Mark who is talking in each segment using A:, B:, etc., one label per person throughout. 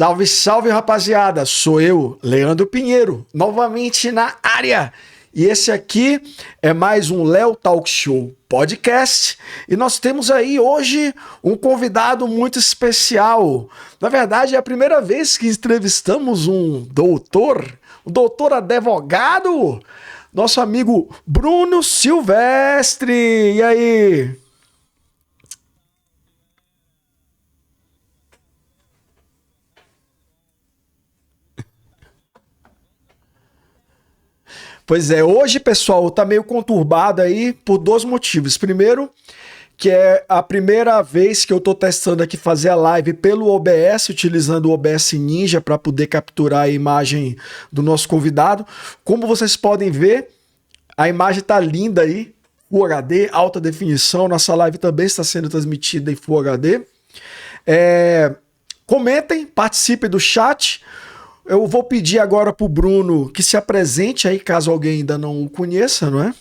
A: Salve, salve, rapaziada! Sou eu, Leandro Pinheiro, novamente na área. E esse aqui é mais um Léo Talk Show podcast. E nós temos aí hoje um convidado muito especial. Na verdade, é a primeira vez que entrevistamos um doutor advogado, nosso amigo Bruno Silvestre. E aí? Pois é, hoje, pessoal, tá meio conturbado aí por dois motivos. Primeiro, que é a primeira vez que eu tô testando aqui fazer a live pelo OBS, utilizando o OBS Ninja para poder capturar a imagem do nosso convidado. Como vocês podem ver, a imagem tá linda aí, Full HD, alta definição. Nossa live também está sendo transmitida em Full HD. Comentem, participem do chat. Eu vou pedir agora pro Bruno que se apresente aí, caso alguém ainda não o conheça, não é?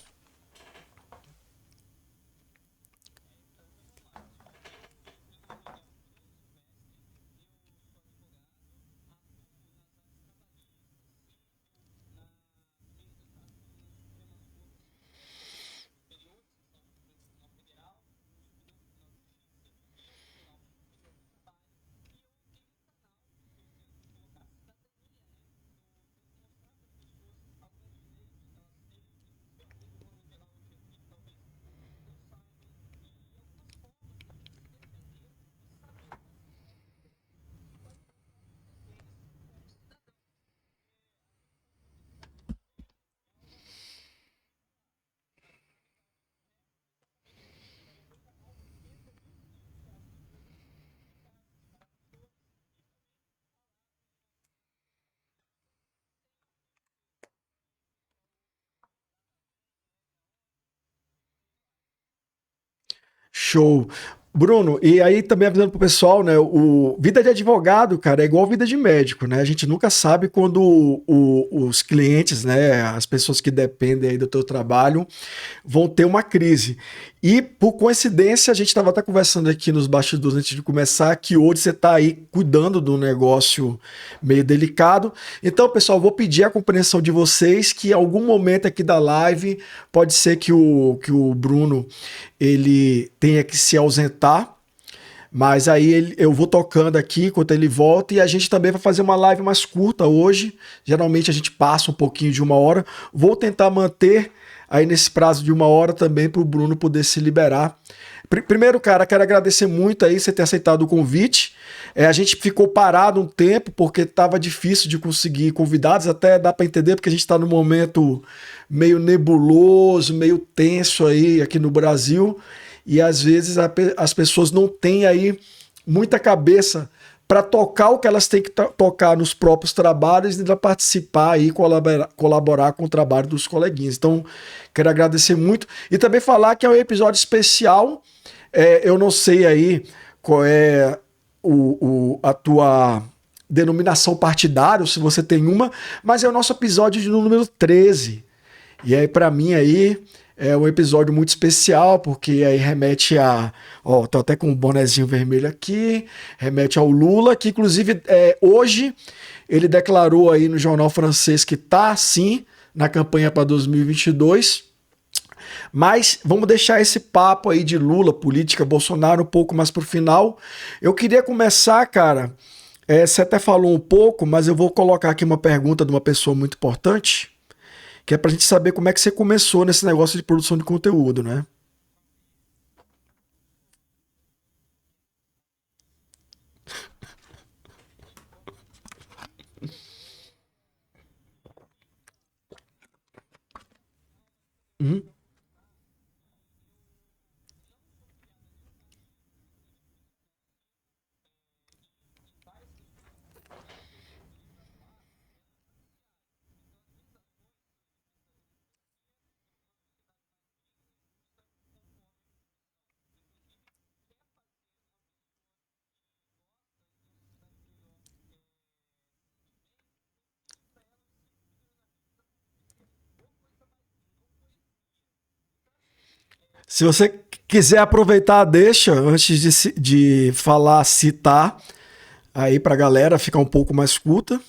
A: Show. Bruno, e aí também avisando pro pessoal, né? O vida de advogado, cara, é igual vida de médico, né? A gente nunca sabe quando os clientes, né? As pessoas que dependem aí do teu trabalho vão ter uma crise. E por coincidência, a gente estava até conversando aqui nos bastidores antes de começar, que hoje você está aí cuidando de um negócio meio delicado. Então, pessoal, vou pedir a compreensão de vocês que em algum momento aqui da live pode ser que o Bruno ele tenha que se ausentar, mas aí eu vou tocando aqui enquanto ele volta e a gente também vai fazer uma live mais curta hoje. Geralmente a gente passa um pouquinho de uma hora. Vou tentar manter aí nesse prazo de uma hora também para o Bruno poder se liberar. Primeiro, cara, quero agradecer muito aí você ter aceitado o convite. A gente ficou parado um tempo porque estava difícil de conseguir convidados, até dá para entender porque a gente está num momento meio nebuloso, meio tenso aí aqui no Brasil e às vezes as pessoas não têm aí muita cabeça para tocar o que elas têm que tocar nos próprios trabalhos e ainda participar e colaborar com o trabalho dos coleguinhas. Então, quero agradecer muito e também falar que é um episódio especial. Eu não sei aí qual é a tua denominação partidária, se você tem uma, mas é o nosso episódio de número 13. E aí, para mim, aí é um episódio muito especial, porque aí remete a. Ó, tô até com um bonezinho vermelho aqui, remete ao Lula, que inclusive hoje ele declarou aí no jornal francês que tá sim na campanha para 2022. Mas vamos deixar esse papo aí de Lula, política, Bolsonaro um pouco mais pro final. Eu queria começar, cara. Você até falou um pouco, mas eu vou colocar aqui uma pergunta de uma pessoa muito importante, que é pra gente saber como é que você começou nesse negócio de produção de conteúdo, né? Uhum. Se você quiser aproveitar, deixa, antes de falar, citar, aí para a galera ficar um pouco mais culta.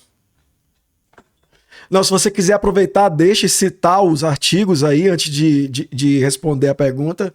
A: Não, se você quiser aproveitar, deixe citar os artigos aí antes de responder a pergunta.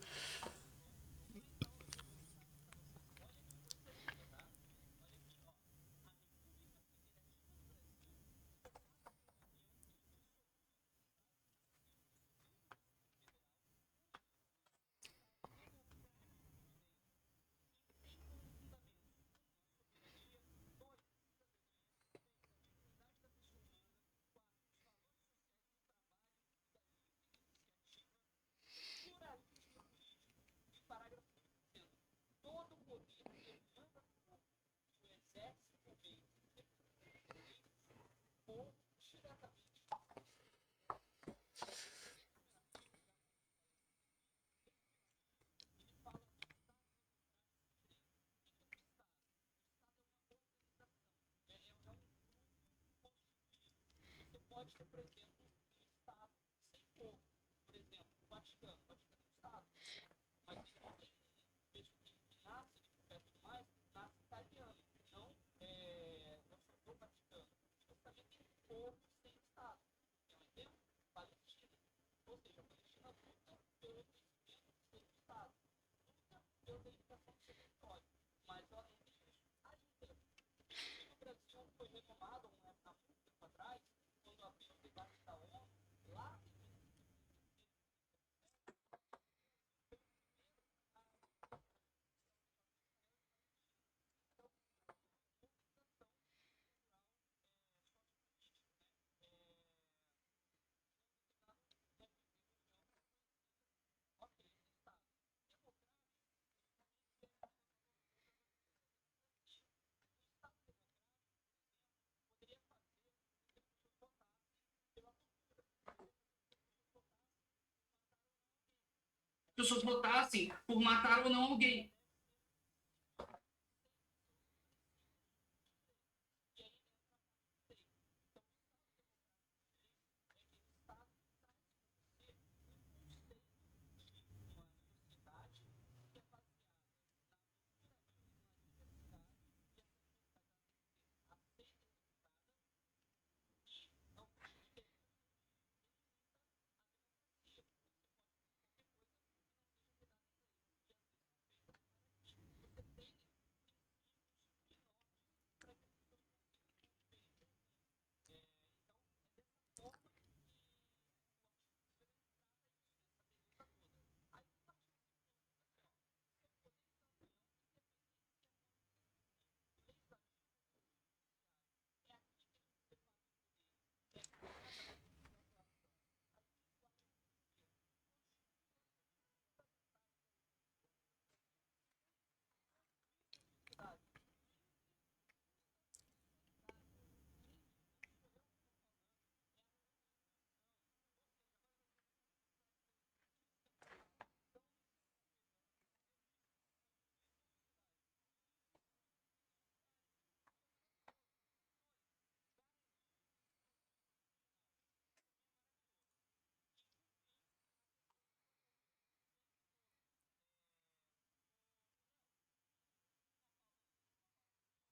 B: Pessoas votassem por matar ou não alguém.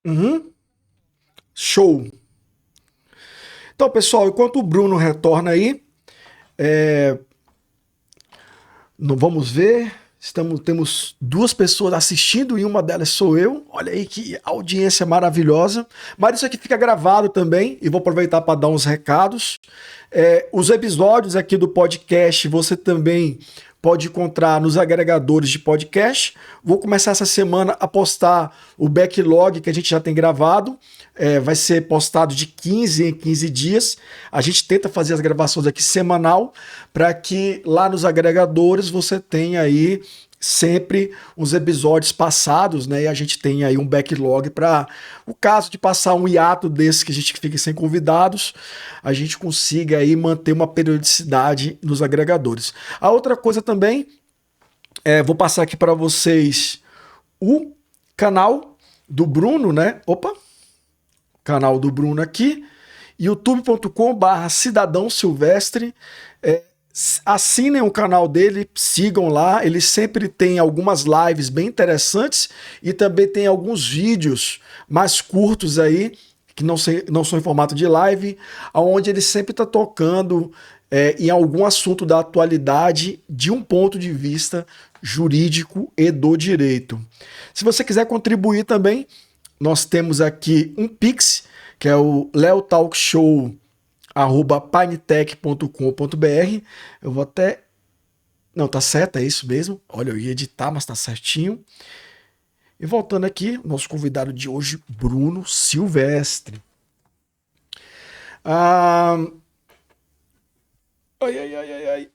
A: Uhum. Show. Então, pessoal, enquanto o Bruno retorna aí, vamos ver. Temos duas pessoas assistindo e uma delas sou eu. Olha aí que audiência maravilhosa. Mas isso aqui fica gravado também e vou aproveitar para dar uns recados. Os episódios aqui do podcast você também pode encontrar nos agregadores de podcast. Vou começar essa semana a postar o backlog que a gente já tem gravado. Vai ser postado de 15 em 15 dias. A gente tenta fazer as gravações aqui semanal para que lá nos agregadores você tenha aí sempre os episódios passados, né? E a gente tem aí um backlog para o caso de passar um hiato desse que a gente fique sem convidados, a gente consiga aí manter uma periodicidade nos agregadores. A outra coisa também, vou passar aqui para vocês o canal do Bruno, né? Opa! Canal do Bruno aqui, youtube.com/cidadão silvestre. Assinem o canal dele, sigam lá. Ele sempre tem algumas lives bem interessantes e também tem alguns vídeos mais curtos aí, que não são em formato de live, onde ele sempre está tocando em algum assunto da atualidade de um ponto de vista jurídico e do direito. Se você quiser contribuir também, nós temos aqui um Pix, que é o leotalkshow@pinetech.com.br. Eu vou até. Não, tá certo, é isso mesmo. Olha, eu ia editar, mas tá certinho. E voltando aqui, nosso convidado de hoje, Bruno Silvestre. Ah, ai, ai, ai, ai, ai.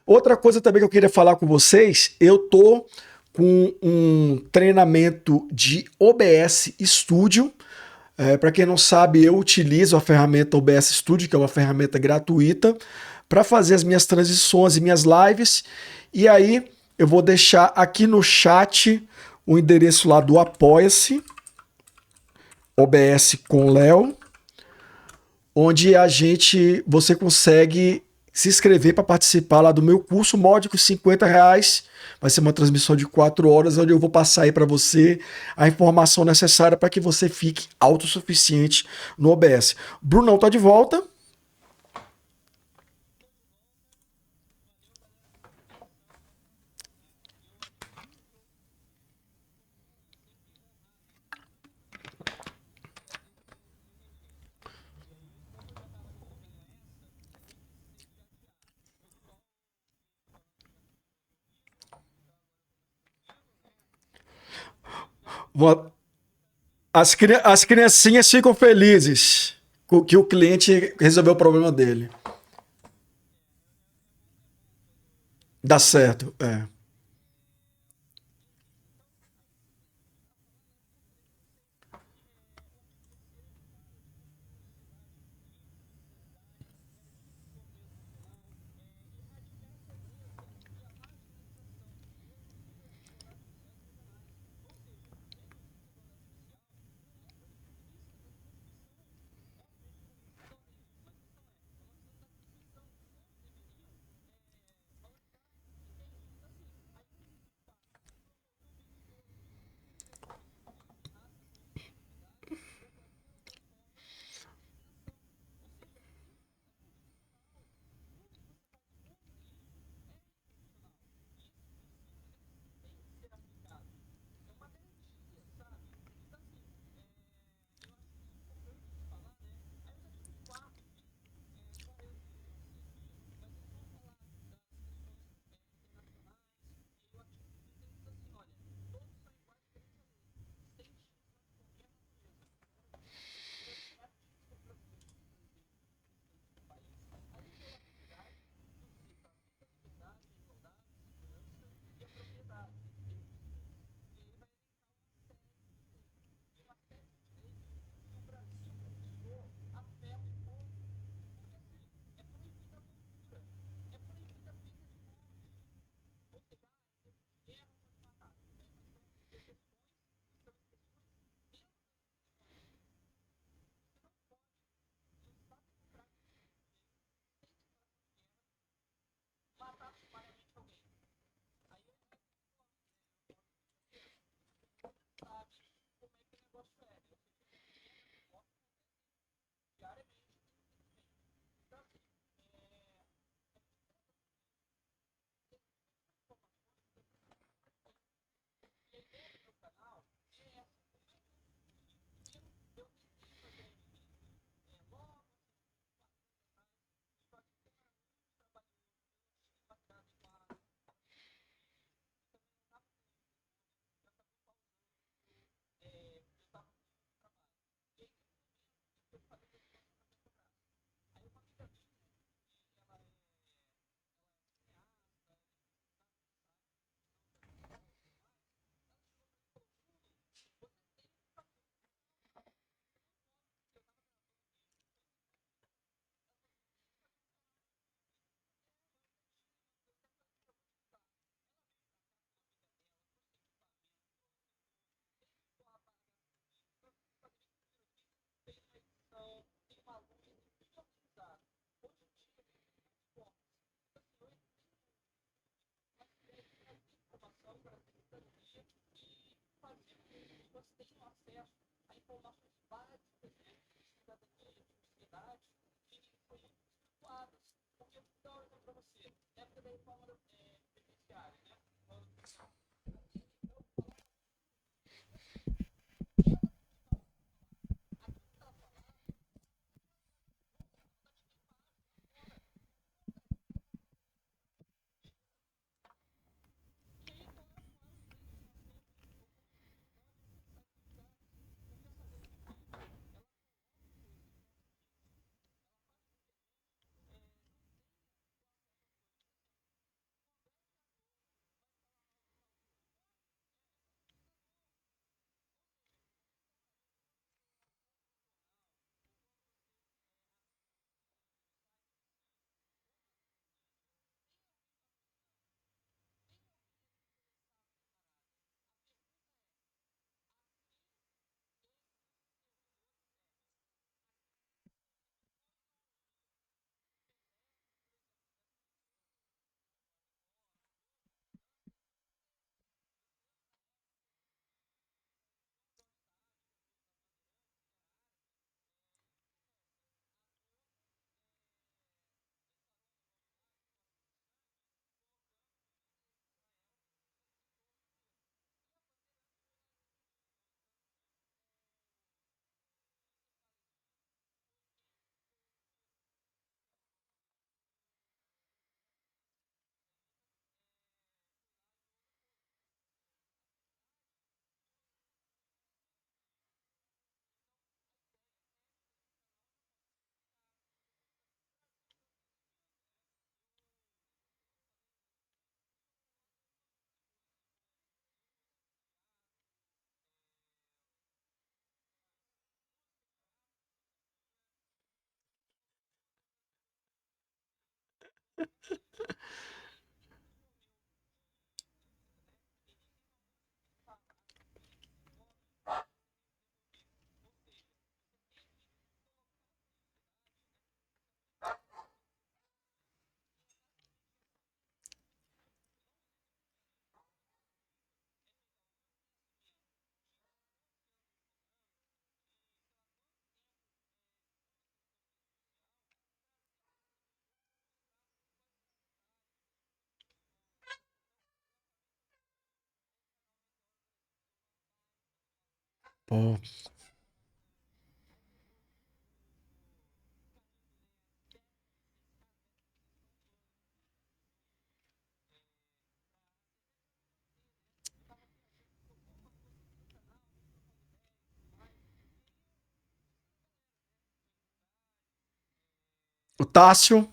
A: Outra coisa também que eu queria falar com vocês, eu tô com um treinamento de OBS Studio. Para quem não sabe, eu utilizo a ferramenta OBS Studio, que é uma ferramenta gratuita, para fazer as minhas transições e minhas lives. E aí eu vou deixar aqui no chat o endereço lá do Apoia-se, OBS com Léo, onde você consegue se inscrever para participar lá do meu curso módico, R$ 50. Vai ser uma transmissão de 4 horas, onde eu vou passar aí para você a informação necessária para que você fique autossuficiente no OBS. Brunão tá de volta. As criancinhas ficam felizes que o cliente resolveu o problema dele. Dá certo, é. Pô, o Tássio,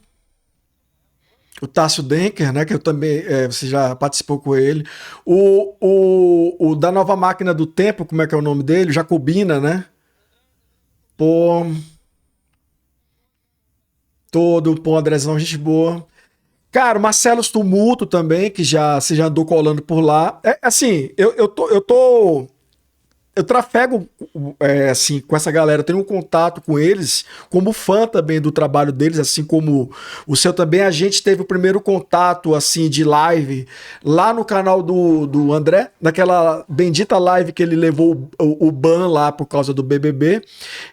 A: o Tássio Denker, né? Que eu também. Você já participou com ele. O da nova máquina do tempo, como é que é o nome dele? Jacobina, né? Pô, todo, pô, Andrezão, gente boa. Cara, o Marcelo Tumulto também, que já você já andou colando por lá. É assim, eu trafego assim com essa galera, tenho um contato com eles como fã também do trabalho deles, assim como o seu também. A gente teve o primeiro contato assim de live lá no canal do André, naquela bendita live que ele levou o ban lá por causa do BBB.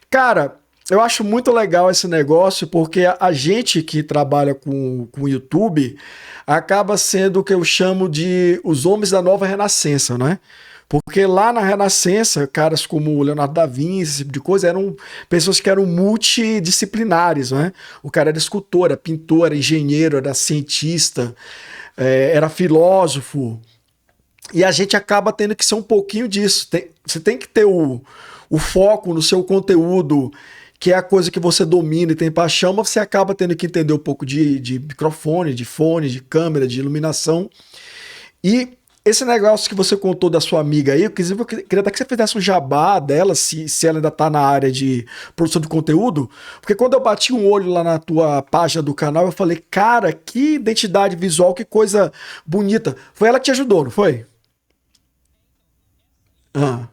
A: Cara, eu acho muito legal esse negócio porque a gente que trabalha com o YouTube acaba sendo o que eu chamo de os homens da nova renascença, né? Porque lá na Renascença, caras como Leonardo da Vinci, esse tipo de coisa, eram pessoas que eram multidisciplinares, né? O cara era escultor, era pintor, era engenheiro, era cientista, era filósofo. E a gente acaba tendo que ser um pouquinho disso. Você tem que ter o foco no seu conteúdo, que é a coisa que você domina e tem paixão, mas você acaba tendo que entender um pouco de microfone, de fone, de câmera, de iluminação. E esse negócio que você contou da sua amiga aí, inclusive eu queria até que você fizesse um jabá dela, se ela ainda tá na área de produção de conteúdo, porque quando eu bati um olho lá na tua página do canal, eu falei, cara, que identidade visual, que coisa bonita. Foi ela que te ajudou, não foi? Ah,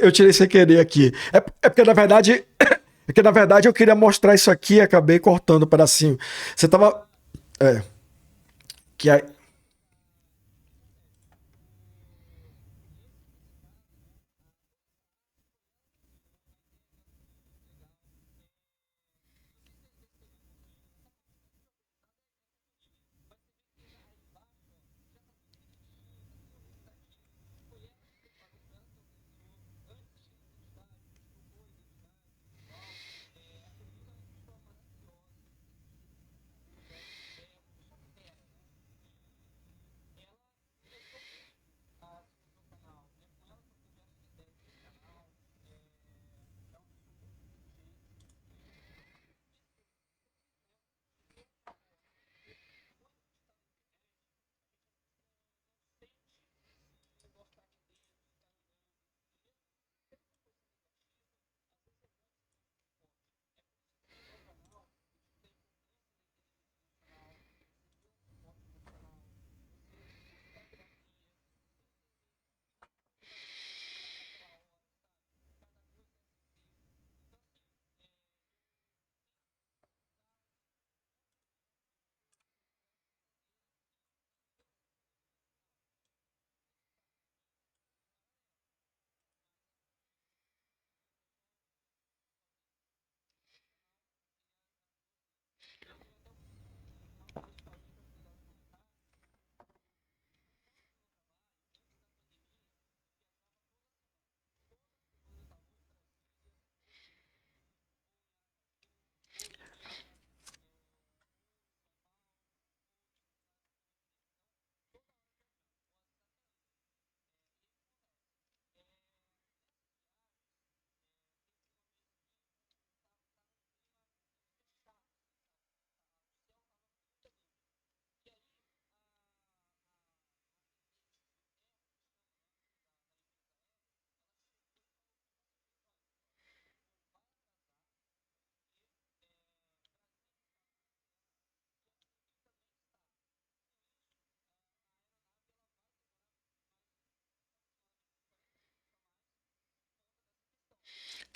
A: Eu tirei sem querer aqui. É porque na verdade, é que na verdade eu queria mostrar isso aqui e acabei cortando um pedacinho. Você tava, é, que é,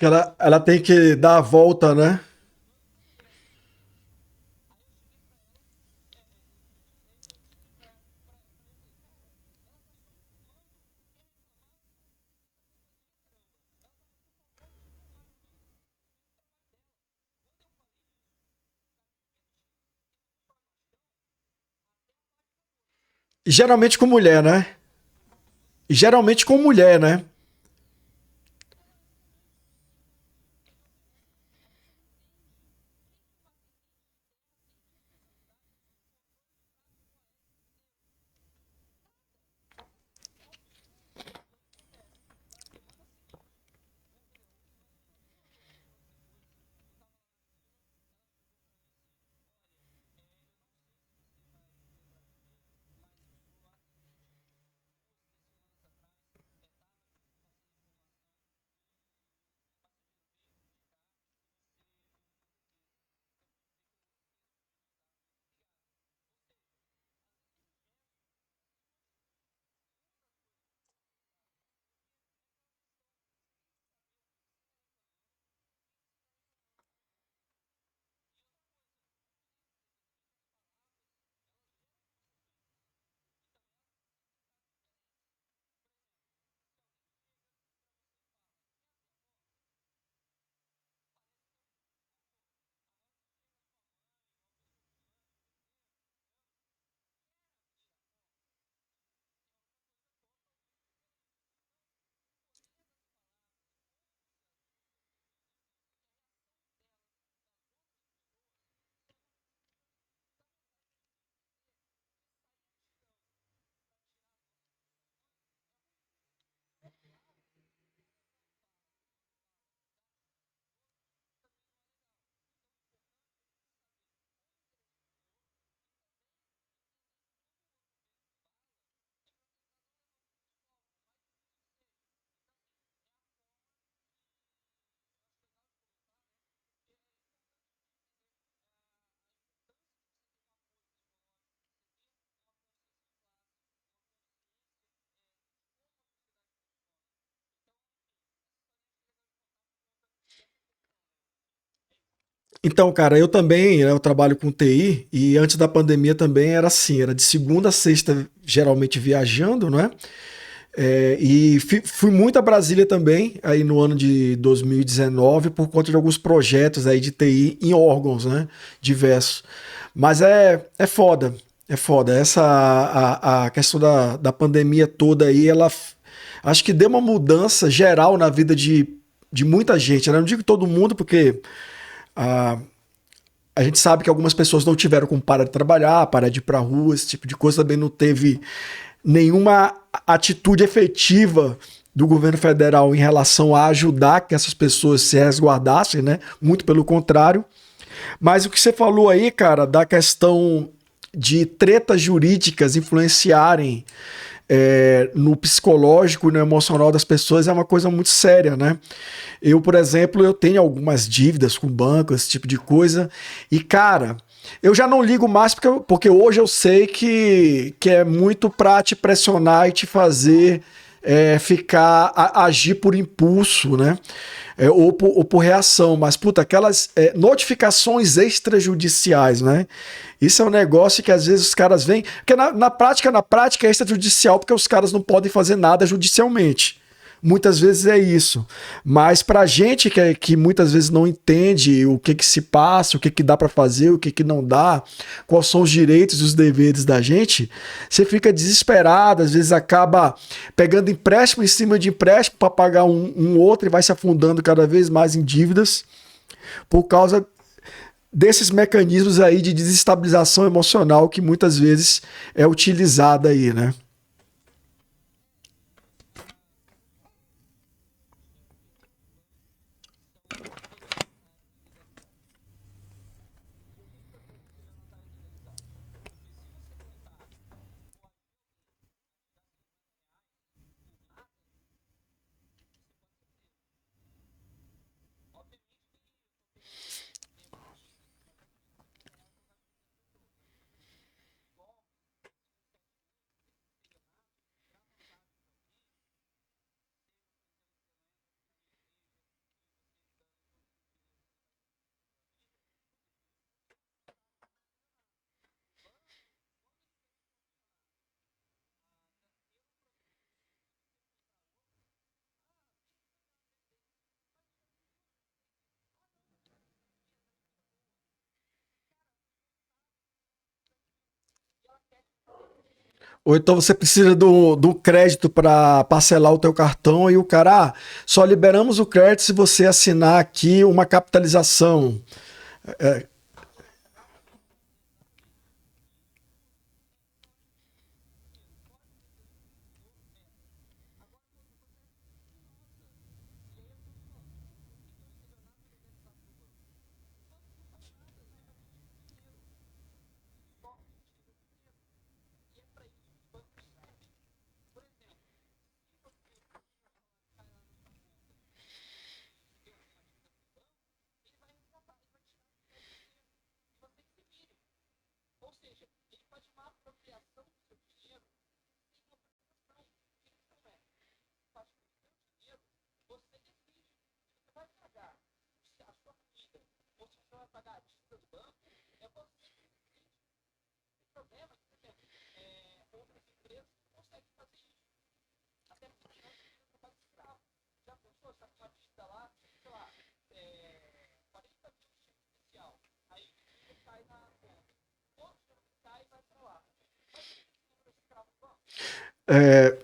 A: que ela tem que dar a volta, né? E geralmente com mulher, né? E geralmente com mulher, né? Então, cara, eu também, né, eu trabalho com TI e antes da pandemia também era assim, era de segunda a sexta, geralmente viajando, né? E fui muito a Brasília também, aí no ano de 2019, por conta de alguns projetos aí de TI em órgãos, né? Diversos. Mas é foda, é foda. Essa, a questão da pandemia toda aí, acho que deu uma mudança geral na vida de muita gente, né? Não digo todo mundo, porque a, a gente sabe que algumas pessoas não tiveram como parar de trabalhar, parar de ir pra rua, esse tipo de coisa também não teve nenhuma atitude efetiva do governo federal em relação a ajudar que essas pessoas se resguardassem, né? Muito pelo contrário. Mas o que você falou aí, cara, da questão de tretas jurídicas influenciarem no psicológico e no emocional das pessoas é uma coisa muito séria, né? Eu, por exemplo, eu tenho algumas dívidas com banco, esse tipo de coisa, e cara, eu já não ligo mais porque hoje eu sei que é muito pra te pressionar e te fazer agir por impulso, né? Ou por reação, mas puta, aquelas notificações extrajudiciais, né? Isso é um negócio que às vezes os caras vêm. Porque na prática é extrajudicial, porque os caras não podem fazer nada judicialmente. Muitas vezes é isso. Mas pra gente que muitas vezes não entende o que se passa, o que dá pra fazer, o que não dá, quais são os direitos e os deveres da gente, você fica desesperado, às vezes acaba pegando empréstimo em cima de empréstimo para pagar um outro e vai se afundando cada vez mais em dívidas por causa desses mecanismos aí de desestabilização emocional que muitas vezes é utilizada aí, né? Ou então você precisa do crédito para parcelar o teu cartão e o cara, só liberamos o crédito se você assinar aqui uma capitalização. É,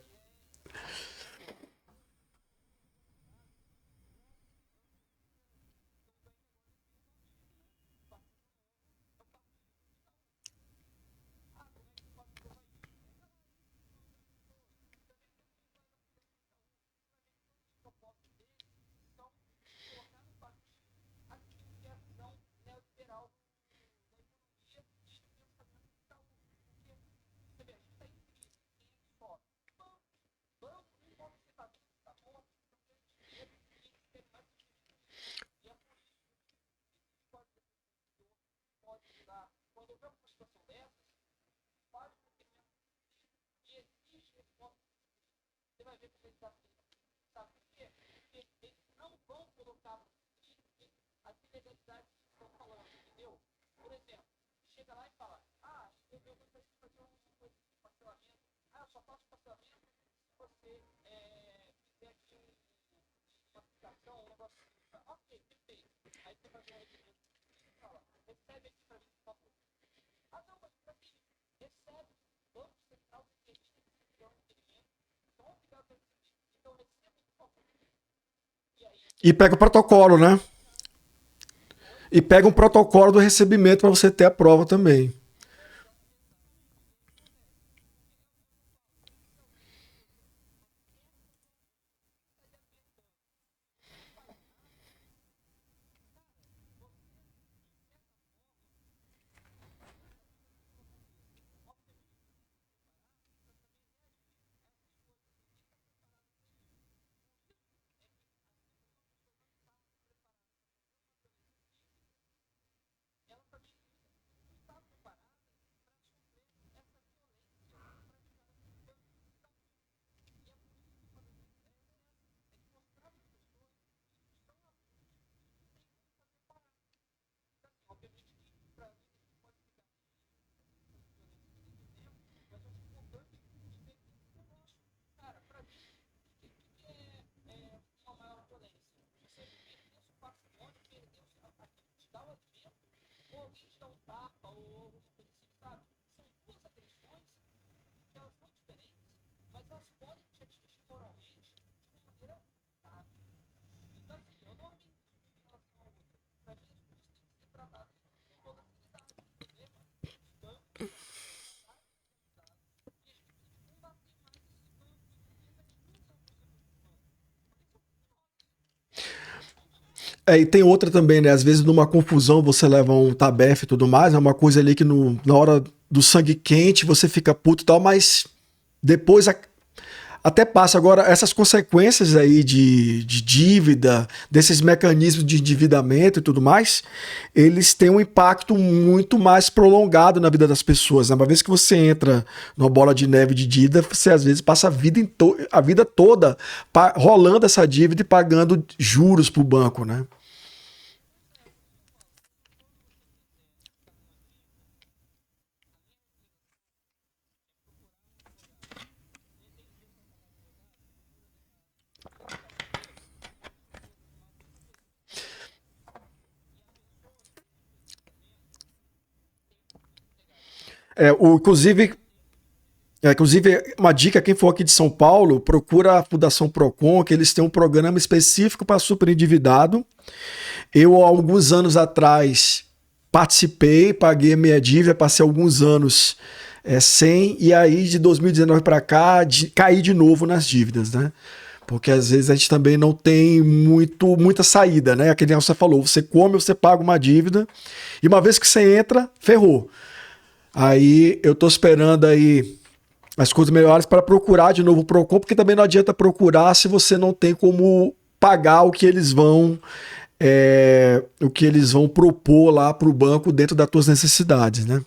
A: E pega o protocolo, né? E pega um protocolo do recebimento para você ter a prova também. É, e tem outra também, né? Às vezes numa confusão você leva um tabefe e tudo mais, é uma coisa ali que na hora do sangue quente você fica puto e tal, mas depois até passa. Agora, essas consequências aí de dívida, desses mecanismos de endividamento e tudo mais, eles têm um impacto muito mais prolongado na vida das pessoas, né? Uma vez que você entra numa bola de neve de dívida, você às vezes passa a vida toda rolando essa dívida e pagando juros pro banco, né? Inclusive, uma dica, quem for aqui de São Paulo, procura a Fundação Procon, que eles têm um programa específico para superendividado. Eu, há alguns anos atrás, participei, paguei a minha dívida, passei alguns anos sem, e aí de 2019 para cá, caí de novo nas dívidas, né? Porque às vezes a gente também não tem muita saída, né? Aquele que você falou, você come, você paga uma dívida, e uma vez que você entra, ferrou. Aí eu tô esperando aí as coisas melhores para procurar de novo o Procon, porque também não adianta procurar se você não tem como pagar o que eles vão propor lá para o banco dentro das tuas necessidades, né?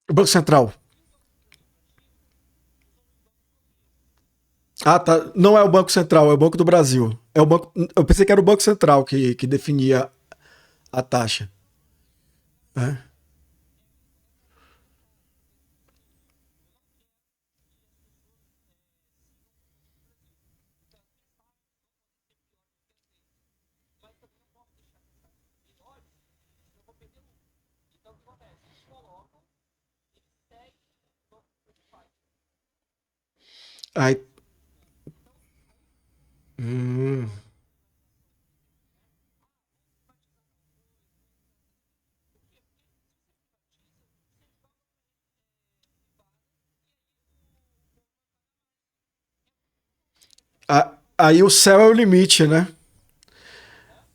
A: O Banco Central. Ah, tá. Não é o Banco Central, é o Banco do Brasil. É o banco. Eu pensei que era o Banco Central que definia a taxa. É. Aí, hum. Aí o céu é o limite, né?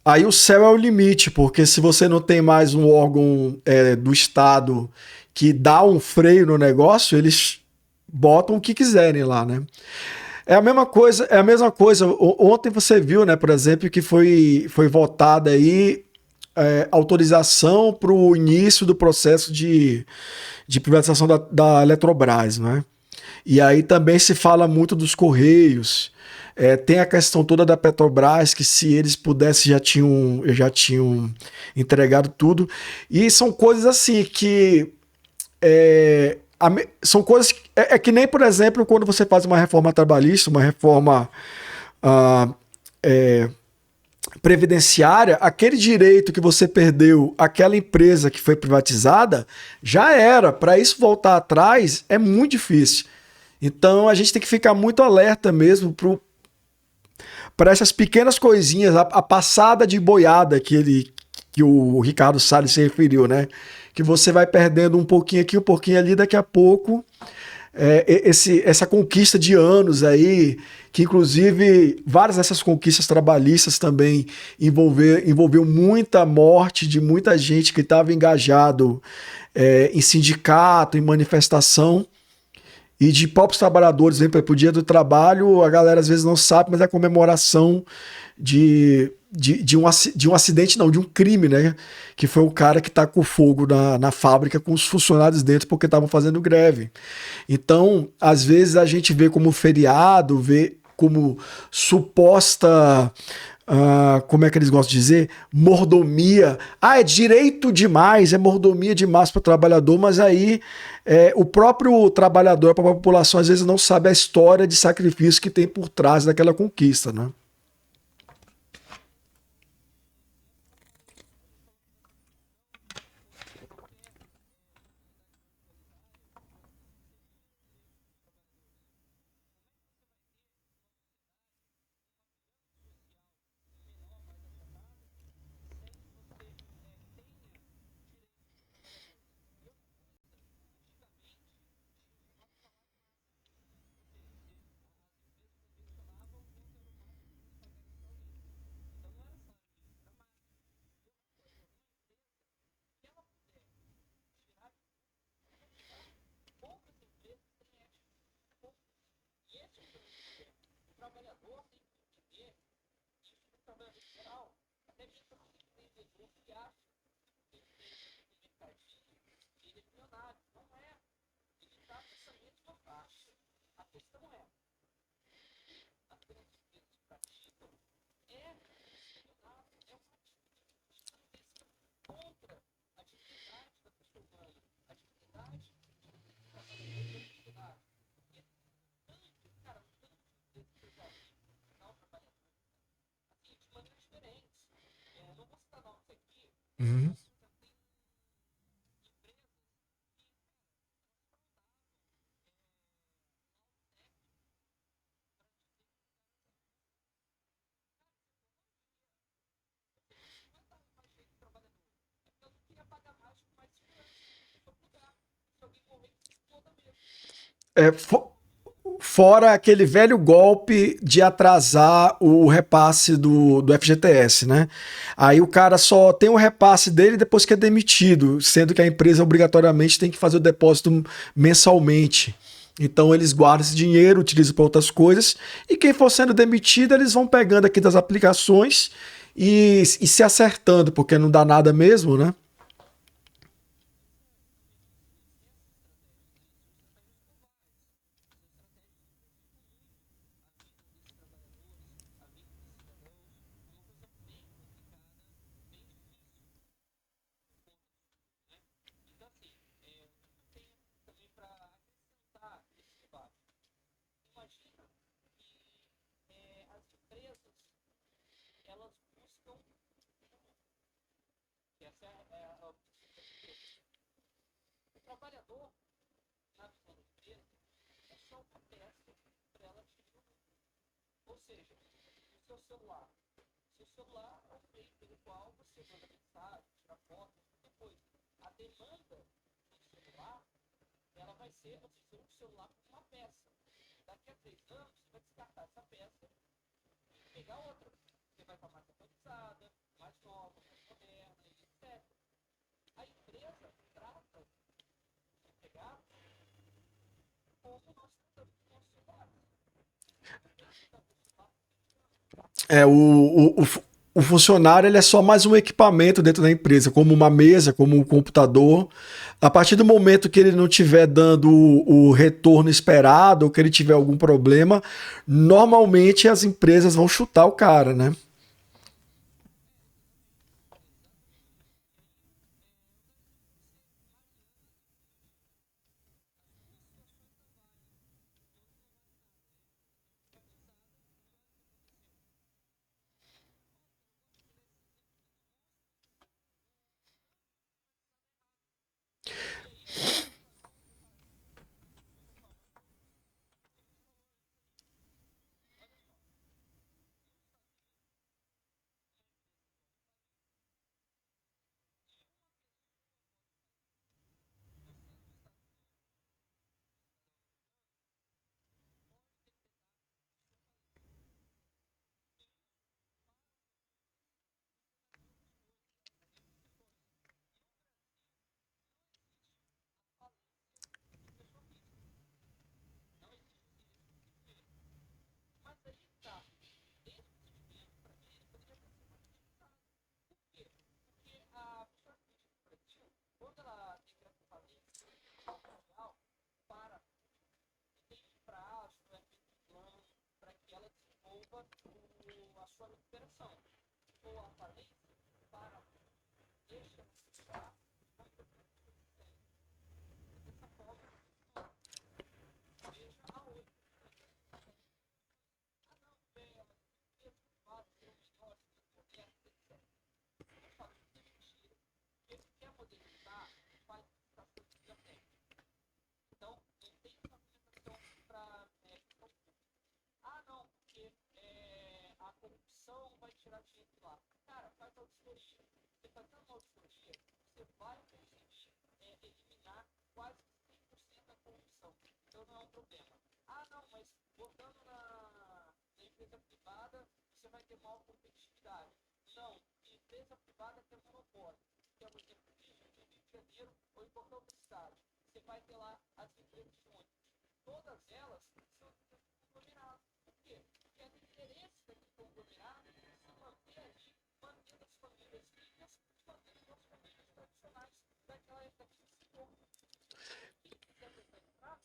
A: Aí o céu é o limite, porque se você não tem mais um órgão do Estado que dá um freio no negócio, eles botam o que quiserem lá, né? É a mesma coisa, é a mesma coisa. Ontem você viu, né, por exemplo, que foi votada aí autorização para o início do processo de privatização da Eletrobras, né? E aí também se fala muito dos Correios. Tem a questão toda da Petrobras, que se eles pudessem já tinham entregado tudo. E são coisas assim que. São coisas. É que nem, por exemplo, quando você faz uma reforma trabalhista, uma reforma ah, é, previdenciária, aquele direito que você perdeu, aquela empresa que foi privatizada, já era. Para isso voltar atrás é muito difícil. Então a gente tem que ficar muito alerta mesmo para essas pequenas coisinhas, a passada de boiada que o Ricardo Salles se referiu, né? Que você vai perdendo um pouquinho aqui, um pouquinho ali, daqui a pouco essa conquista de anos aí, que inclusive várias dessas conquistas trabalhistas também envolveu muita morte de muita gente que estava engajado em sindicato, em manifestação, e de próprios trabalhadores, vem para o Dia do Trabalho, a galera às vezes não sabe, mas é a comemoração de um acidente, não, de um crime, né? Que foi o cara que tacou fogo na fábrica com os funcionários dentro porque estavam fazendo greve. Então, às vezes a gente vê como feriado, vê como suposta. Como é que eles gostam de dizer? Mordomia. É direito demais, é mordomia demais para o trabalhador, mas aí o próprio trabalhador, a própria população, às vezes não sabe a história de sacrifício que tem por trás daquela conquista, né? Uhum. É, fora aquele velho golpe de atrasar o repasse do FGTS, né? Aí o cara só tem o repasse dele depois que é demitido, sendo que a empresa obrigatoriamente tem que fazer o depósito mensalmente. Então eles guardam esse dinheiro, utilizam para outras coisas, e quem for sendo demitido, eles vão pegando aqui das aplicações e se acertando, porque não dá nada mesmo, né?
C: trabalhador, na visão da empresa, é só uma peça para ela atingir o lucro. Ou seja, o seu celular. Seu celular é o meio pelo qual você manda mensagem, tira foto, depois. A demanda do celular, ela vai ser, você usa o celular como uma peça. Daqui a 3 anos, você vai descartar essa peça e pegar outra. Você vai estar mais atualizada, mais nova, mais moderna, etc. A empresa trata de pegar como nós tratamos com nossos celulares.
A: É, o funcionário ele é só mais um equipamento dentro da empresa, como uma mesa, como um computador. A partir do momento que ele não estiver dando o retorno esperado ou que ele tiver algum problema, normalmente as empresas vão chutar o cara, né?
C: Mas aí tá, esse investimento, para mim, ele poderia ter sido utilizado. Por quê? Porque a pessoa física do Brasil, quando ela entra com falência, social, para tem um prazo, é feito um plano para que ela desenvolva a sua recuperação. Ou a falência, para, deixa de usar, não precisa dessa forma, veja a outra. Ah, não, bem, ela tem fato, tem um negócio, tem etc. Eu falo, isso é mentira. Porque se quer modernizar, faz as coisas já tem. Então, não tem essa apresentação para questão pública. Ah, não, porque a corrupção vai tirar dinheiro de lá. Cara, faz auditoria. Você fazendo uma auditoria, você vai conseguir eliminar quase 100% da corrupção. Então não é um problema. Ah, não, mas botando na empresa privada, você vai ter maior competitividade. Não, empresa privada tem monopólio. Que é um exemplo disso, no Rio de Janeiro ou em qualquer outra cidade. Você vai ter lá as empresas de ônibus. Todas elas são empresas conglomeradas. Por quê? Porque é do interesse daquele conglomerado se manter ali, mantendo as famílias ricas, mantendo as famílias tradicionais daquele setor. Quem quiser tentar entrar,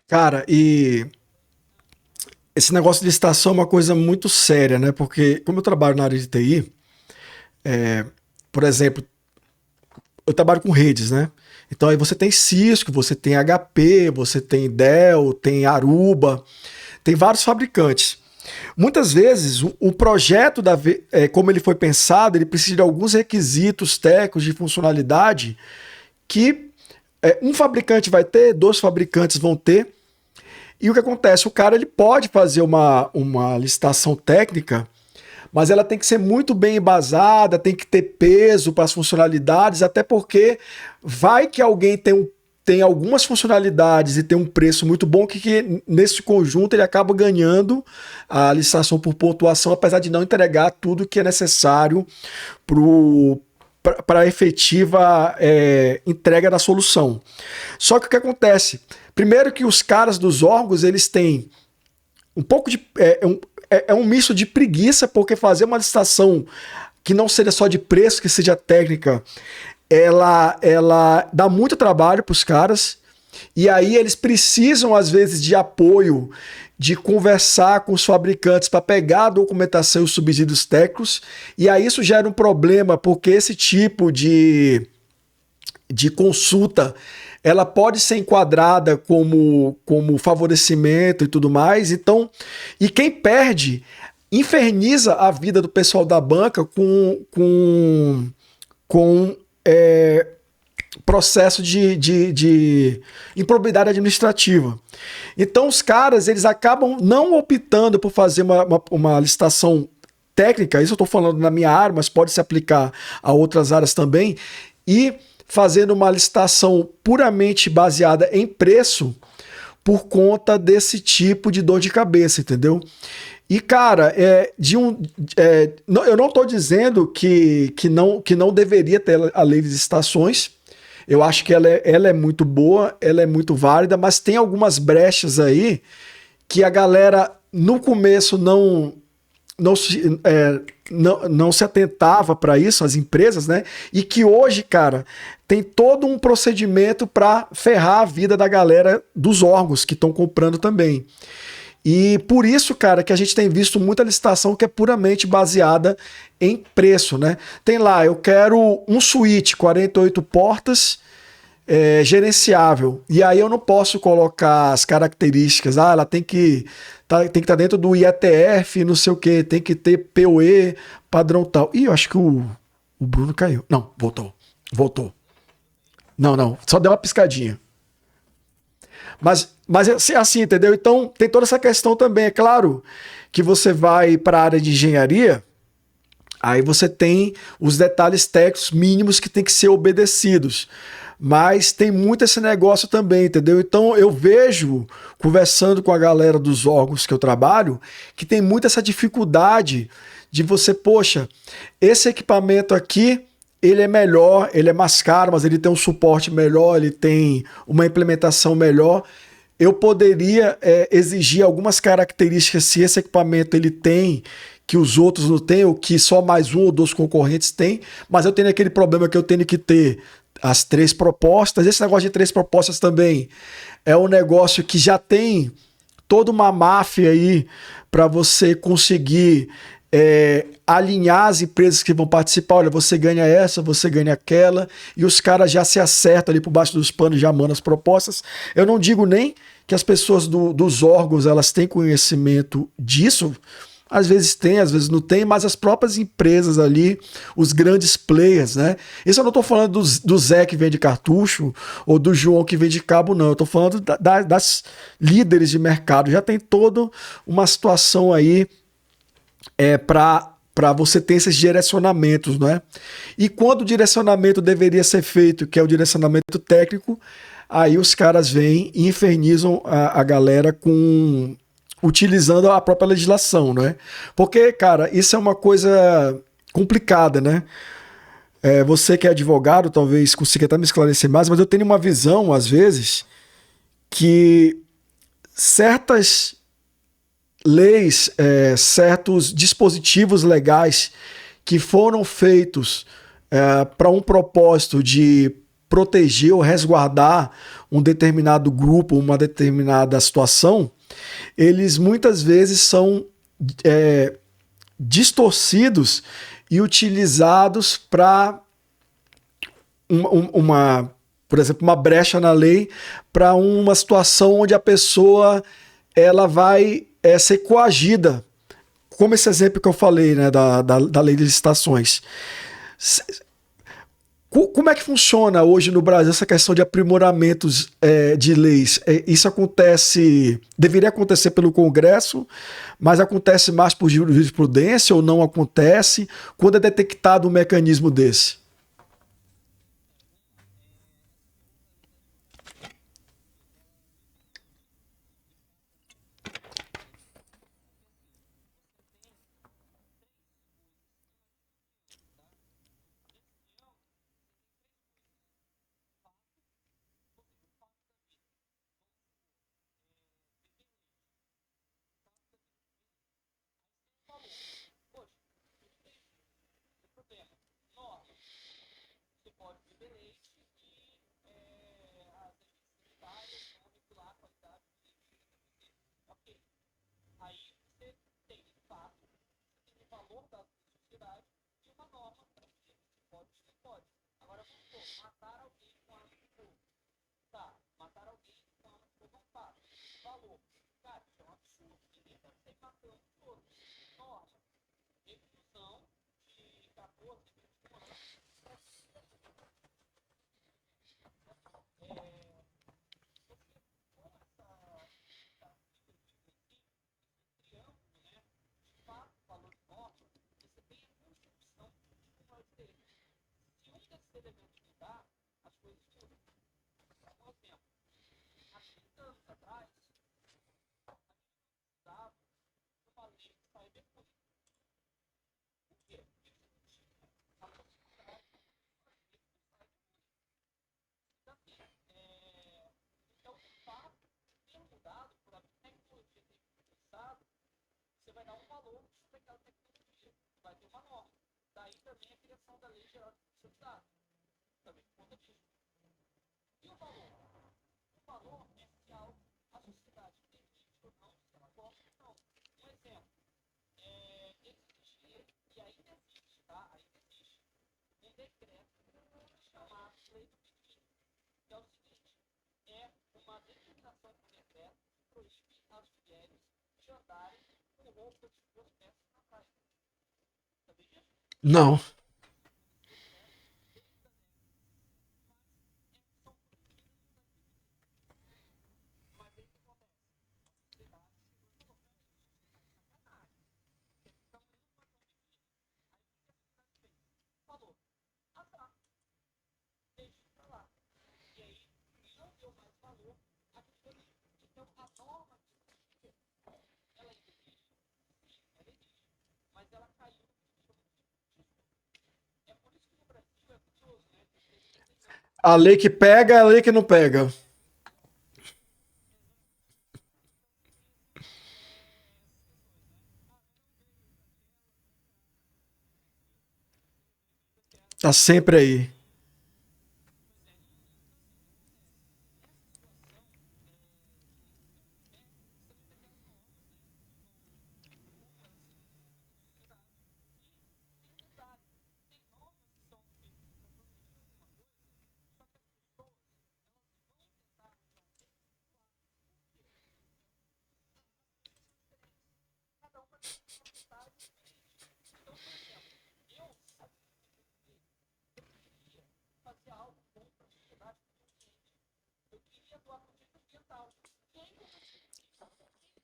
A: Cara, e esse negócio de estação é uma coisa muito séria, né? Porque como eu trabalho na área de TI, por exemplo, eu trabalho com redes, né? Então aí você tem Cisco, você tem HP, você tem Dell, tem Aruba, tem vários fabricantes. Muitas vezes o projeto, como ele foi pensado, ele precisa de alguns requisitos técnicos de funcionalidade que um fabricante vai ter, 2 fabricantes vão ter. E o que acontece? O cara ele pode fazer uma licitação técnica, mas ela tem que ser muito bem embasada, tem que ter peso para as funcionalidades, até porque vai que alguém tem algumas funcionalidades e tem um preço muito bom que nesse conjunto ele acaba ganhando a licitação por pontuação, apesar de não entregar tudo que é necessário para a efetiva entrega da solução. Só que o que acontece? Primeiro que os caras dos órgãos eles têm um pouco de um misto de preguiça, porque fazer uma licitação que não seja só de preço, que seja técnica, ela dá muito trabalho para os caras, e aí eles precisam, às vezes, de apoio, de conversar com os fabricantes para pegar a documentação e os subsídios técnicos, e aí isso gera um problema, porque esse tipo de consulta ela pode ser enquadrada como favorecimento e tudo mais. Então, e quem perde inferniza a vida do pessoal da banca com processo de improbidade administrativa. Então os caras, eles acabam não optando por fazer uma licitação técnica, isso eu estou falando na minha área, mas pode se aplicar a outras áreas também, e fazendo uma licitação puramente baseada em preço por conta desse tipo de dor de cabeça, entendeu? E, cara, eu não estou dizendo que não deveria ter a lei de licitações. Eu acho que ela é muito boa, ela é muito válida, mas tem algumas brechas aí que a galera no começo não se atentava para isso, as empresas, né? E que hoje, cara, tem todo um procedimento para ferrar a vida da galera dos órgãos que estão comprando também. E por isso, cara, que a gente tem visto muita licitação que é puramente baseada em preço, né? Tem lá, eu quero um suíte, 48 portas, gerenciável. E aí eu não posso colocar as características. Ela tem que estar dentro do IETF, não sei o que, tem que ter POE, padrão tal. Ih, eu acho que o Bruno caiu. Não, voltou. Não, só deu uma piscadinha. Mas é assim, entendeu? Então tem toda essa questão também. É claro que você vai para a área de engenharia, aí você tem os detalhes técnicos mínimos que tem que ser obedecidos. Mas tem muito esse negócio também, entendeu? Então eu vejo, conversando com a galera dos órgãos que eu trabalho, que tem muito essa dificuldade de você, poxa, esse equipamento aqui, ele é melhor, ele é mais caro, mas ele tem um suporte melhor, ele tem uma implementação melhor. Eu poderia exigir algumas características se esse equipamento ele tem, que os outros não têm, ou que só mais um ou dois concorrentes têm, mas eu tenho aquele problema que eu tenho que ter as 3 propostas. Esse negócio de 3 propostas também é um negócio que já tem toda uma máfia aí para você conseguir alinhar as empresas que vão participar. Olha, você ganha essa, você ganha aquela, e os caras já se acertam ali por baixo dos panos, já mandam as propostas. Eu não digo nem que as pessoas dos órgãos elas têm conhecimento disso. Às vezes tem, às vezes não tem, mas as próprias empresas ali, os grandes players, né? Isso eu não estou falando do Zé que vende cartucho ou do João que vende cabo, não. Eu estou falando das líderes de mercado. Já tem toda uma situação aí para você ter esses direcionamentos, né? E quando o direcionamento deveria ser feito, que é o direcionamento técnico, aí os caras vêm e infernizam a galera utilizando a própria legislação, né? Porque, cara, isso é uma coisa complicada, né? Você que é advogado, talvez consiga até me esclarecer mais, mas eu tenho uma visão, às vezes, que certas leis, certos dispositivos legais que foram feitos para um propósito de proteger ou resguardar um determinado grupo, uma determinada situação, eles muitas vezes são distorcidos e utilizados para por exemplo, uma brecha na lei para uma situação onde a pessoa ela vai ser coagida, como esse exemplo que eu falei, né, da lei de licitações. Como é que funciona hoje no Brasil essa questão de aprimoramentos de leis? Isso deveria acontecer pelo Congresso, mas acontece mais por jurisprudência ou não acontece? Quando é detectado um mecanismo desse?
C: Você pode beber leite e as agências sanitárias vão regular a qualidade do leite que você beber. Ok. Aí você tem, de fato, você tem um valor dado pela sociedade e uma norma para dizer se pode ou não pode. Agora vamos supor, matar alguém com arma de fogo. Tá, matar alguém com arma de fogo não faz. Valor. Cara, isso é um absurdo. Ninguém deve sair matando os outros. Norma. Reclusão de 14 a 21 anos. aquela tecnologia. Vai ter uma norma. Daí também a criação da Lei Geral de Proteção de Dados. Também por conta disso. E o valor? O valor é se algo a sociedade permite ou não, se ela gosta ou não. Um exemplo, existia, e ainda existe, tá? Ainda existe, um decreto chamado Lei do Biquíni, que é o seguinte, é uma determinação do decreto que proíbe as mulheres de andarem com roupa de 2 metros na praia. Sabia disso?
A: Não.
C: Mas aí o que acontece? A sociedade se falou, sacanagem. Eles estão indo para tão difícil. Aí o que a sociedade fez? Falou, ah tá, deixa pra lá. E aí não deu mais valor àquilo ali. Então a norma de ela existe? Sim, ela existe. Mas ela caiu no que chama de desuso. É por isso que no Brasil é curioso, né?
A: A lei que pega é a lei que não pega. Tá sempre aí.
C: Cada uma tem uma vontade diferente. Então, por exemplo, eu queria fazer algo bom para a sociedade, para o ambiente. Eu queria doar para o direito ambiental. Quem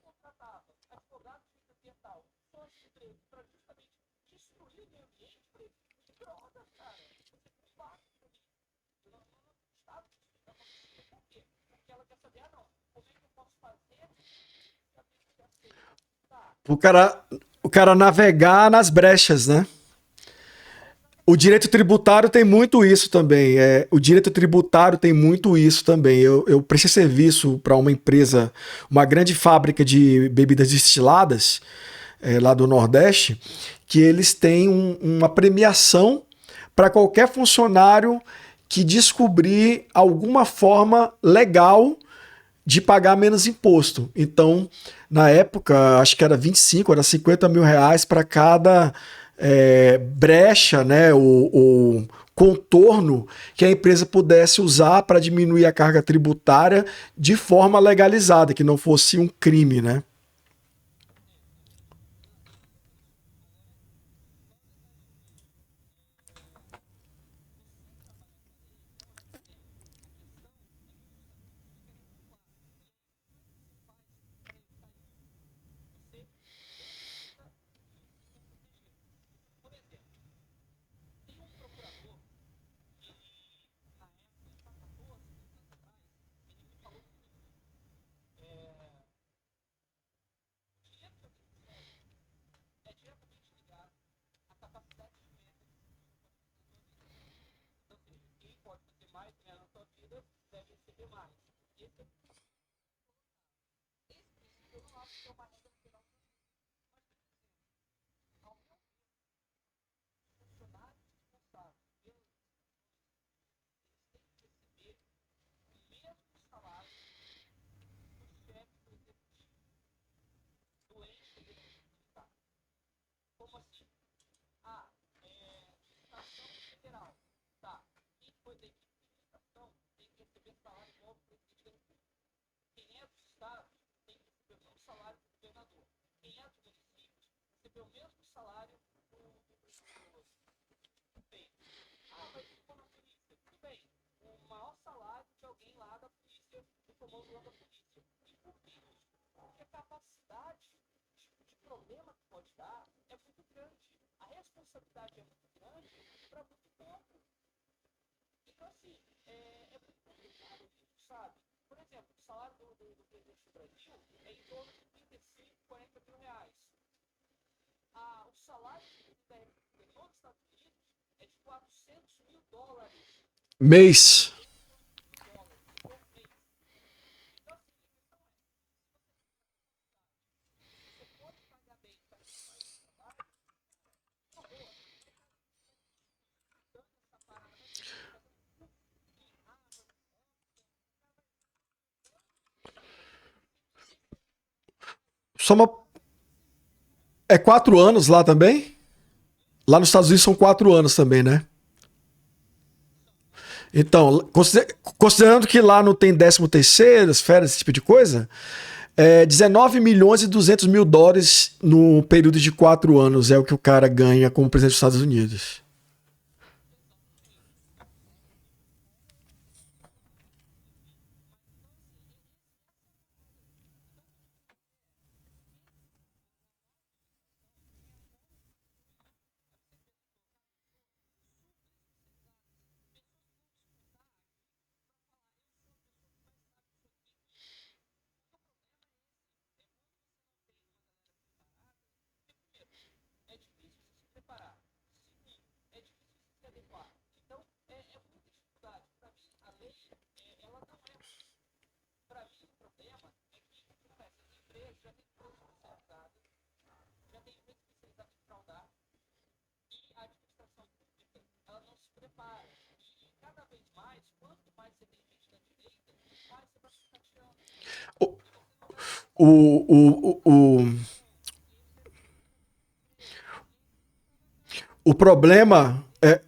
C: contratava advogado de direito ambiental só esse emprego para justamente destruir o meio ambiente? Eu falei, que droga, cara. Você não fácil para mim. Eu não gostava disso. Não acontecia. Por quê? Porque ela quer saber, ah, não, como é que eu posso fazer para ver se já sei? Tá,
A: O cara navegar nas brechas, né? O direito tributário tem muito isso também. O direito tributário tem muito isso também. Eu prestei serviço para uma empresa, uma grande fábrica de bebidas destiladas, lá do Nordeste, que eles têm uma premiação para qualquer funcionário que descobrir alguma forma legal de pagar menos imposto. Então, na época, acho que era 25, era 50 mil reais para cada brecha, né, o contorno que a empresa pudesse usar para diminuir a carga tributária de forma legalizada, que não fosse um crime, né?
C: por exemplo, tem um procurador que ele, na época, está 14 anos atrás, ele me falou o seguinte, o dinheiro que eu recebo é diretamente ligado à capacidade de venda que você pode fazer na sua vida. Então, ou seja, quem pode fazer mais dinheiro na sua vida deve receber mais. Esse é esse princípio, eu não acho que é uma regra geral. Ao meu ver, os funcionários responsáveis pelos eles têm que receber o mesmo salário do chefe do executivo, do ex-executivo militar. Como assim? Ah, licitação federal. Tá. Quem foi da equipe de licitação tem que receber salário igual ao presidente da República. Quem é dos estados tem que receber o mesmo salário do governador. Quem é dos municípios recebe o mesmo salário do prefeito. Ah, mas se for na polícia, tudo bem. O maior salário de alguém lá da polícia, do comando lá da polícia. E por que isso? Porque a capacidade de problema que pode dar é muito grande. A responsabilidade é muito grande para muito pouco. Então, assim, é muito complicado isso, sabe? Por exemplo, o salário do presidente do Brasil é em torno de 35, 40 mil reais. O salário do presidente da República nos Estados Unidos é de 400 mil dólares
A: Mês.
C: por mês. Então, assim, a questão é, você pode pagar bem para quem faz o trabalho,
A: Só uma... É 4 anos lá também? Lá nos Estados Unidos são 4 anos também, né? Então, considerando que lá não tem 13º, férias, esse tipo de coisa, 19 milhões e 200 mil dólares no período de 4 anos é o que o cara ganha como presidente dos Estados Unidos.
C: É difícil se preparar. Segundo, é difícil se adequar. Então, é muita dificuldade. Para mim, a lei, ela não é. Para mim, o problema é que começa as empresas já têm empresas especializadas, já tem empresas especializadas em fraudar, e a administração pública, ela não se prepara. E cada vez mais, quanto mais você tem gente da direita, mais você vai se tateando.
A: O, o problema é.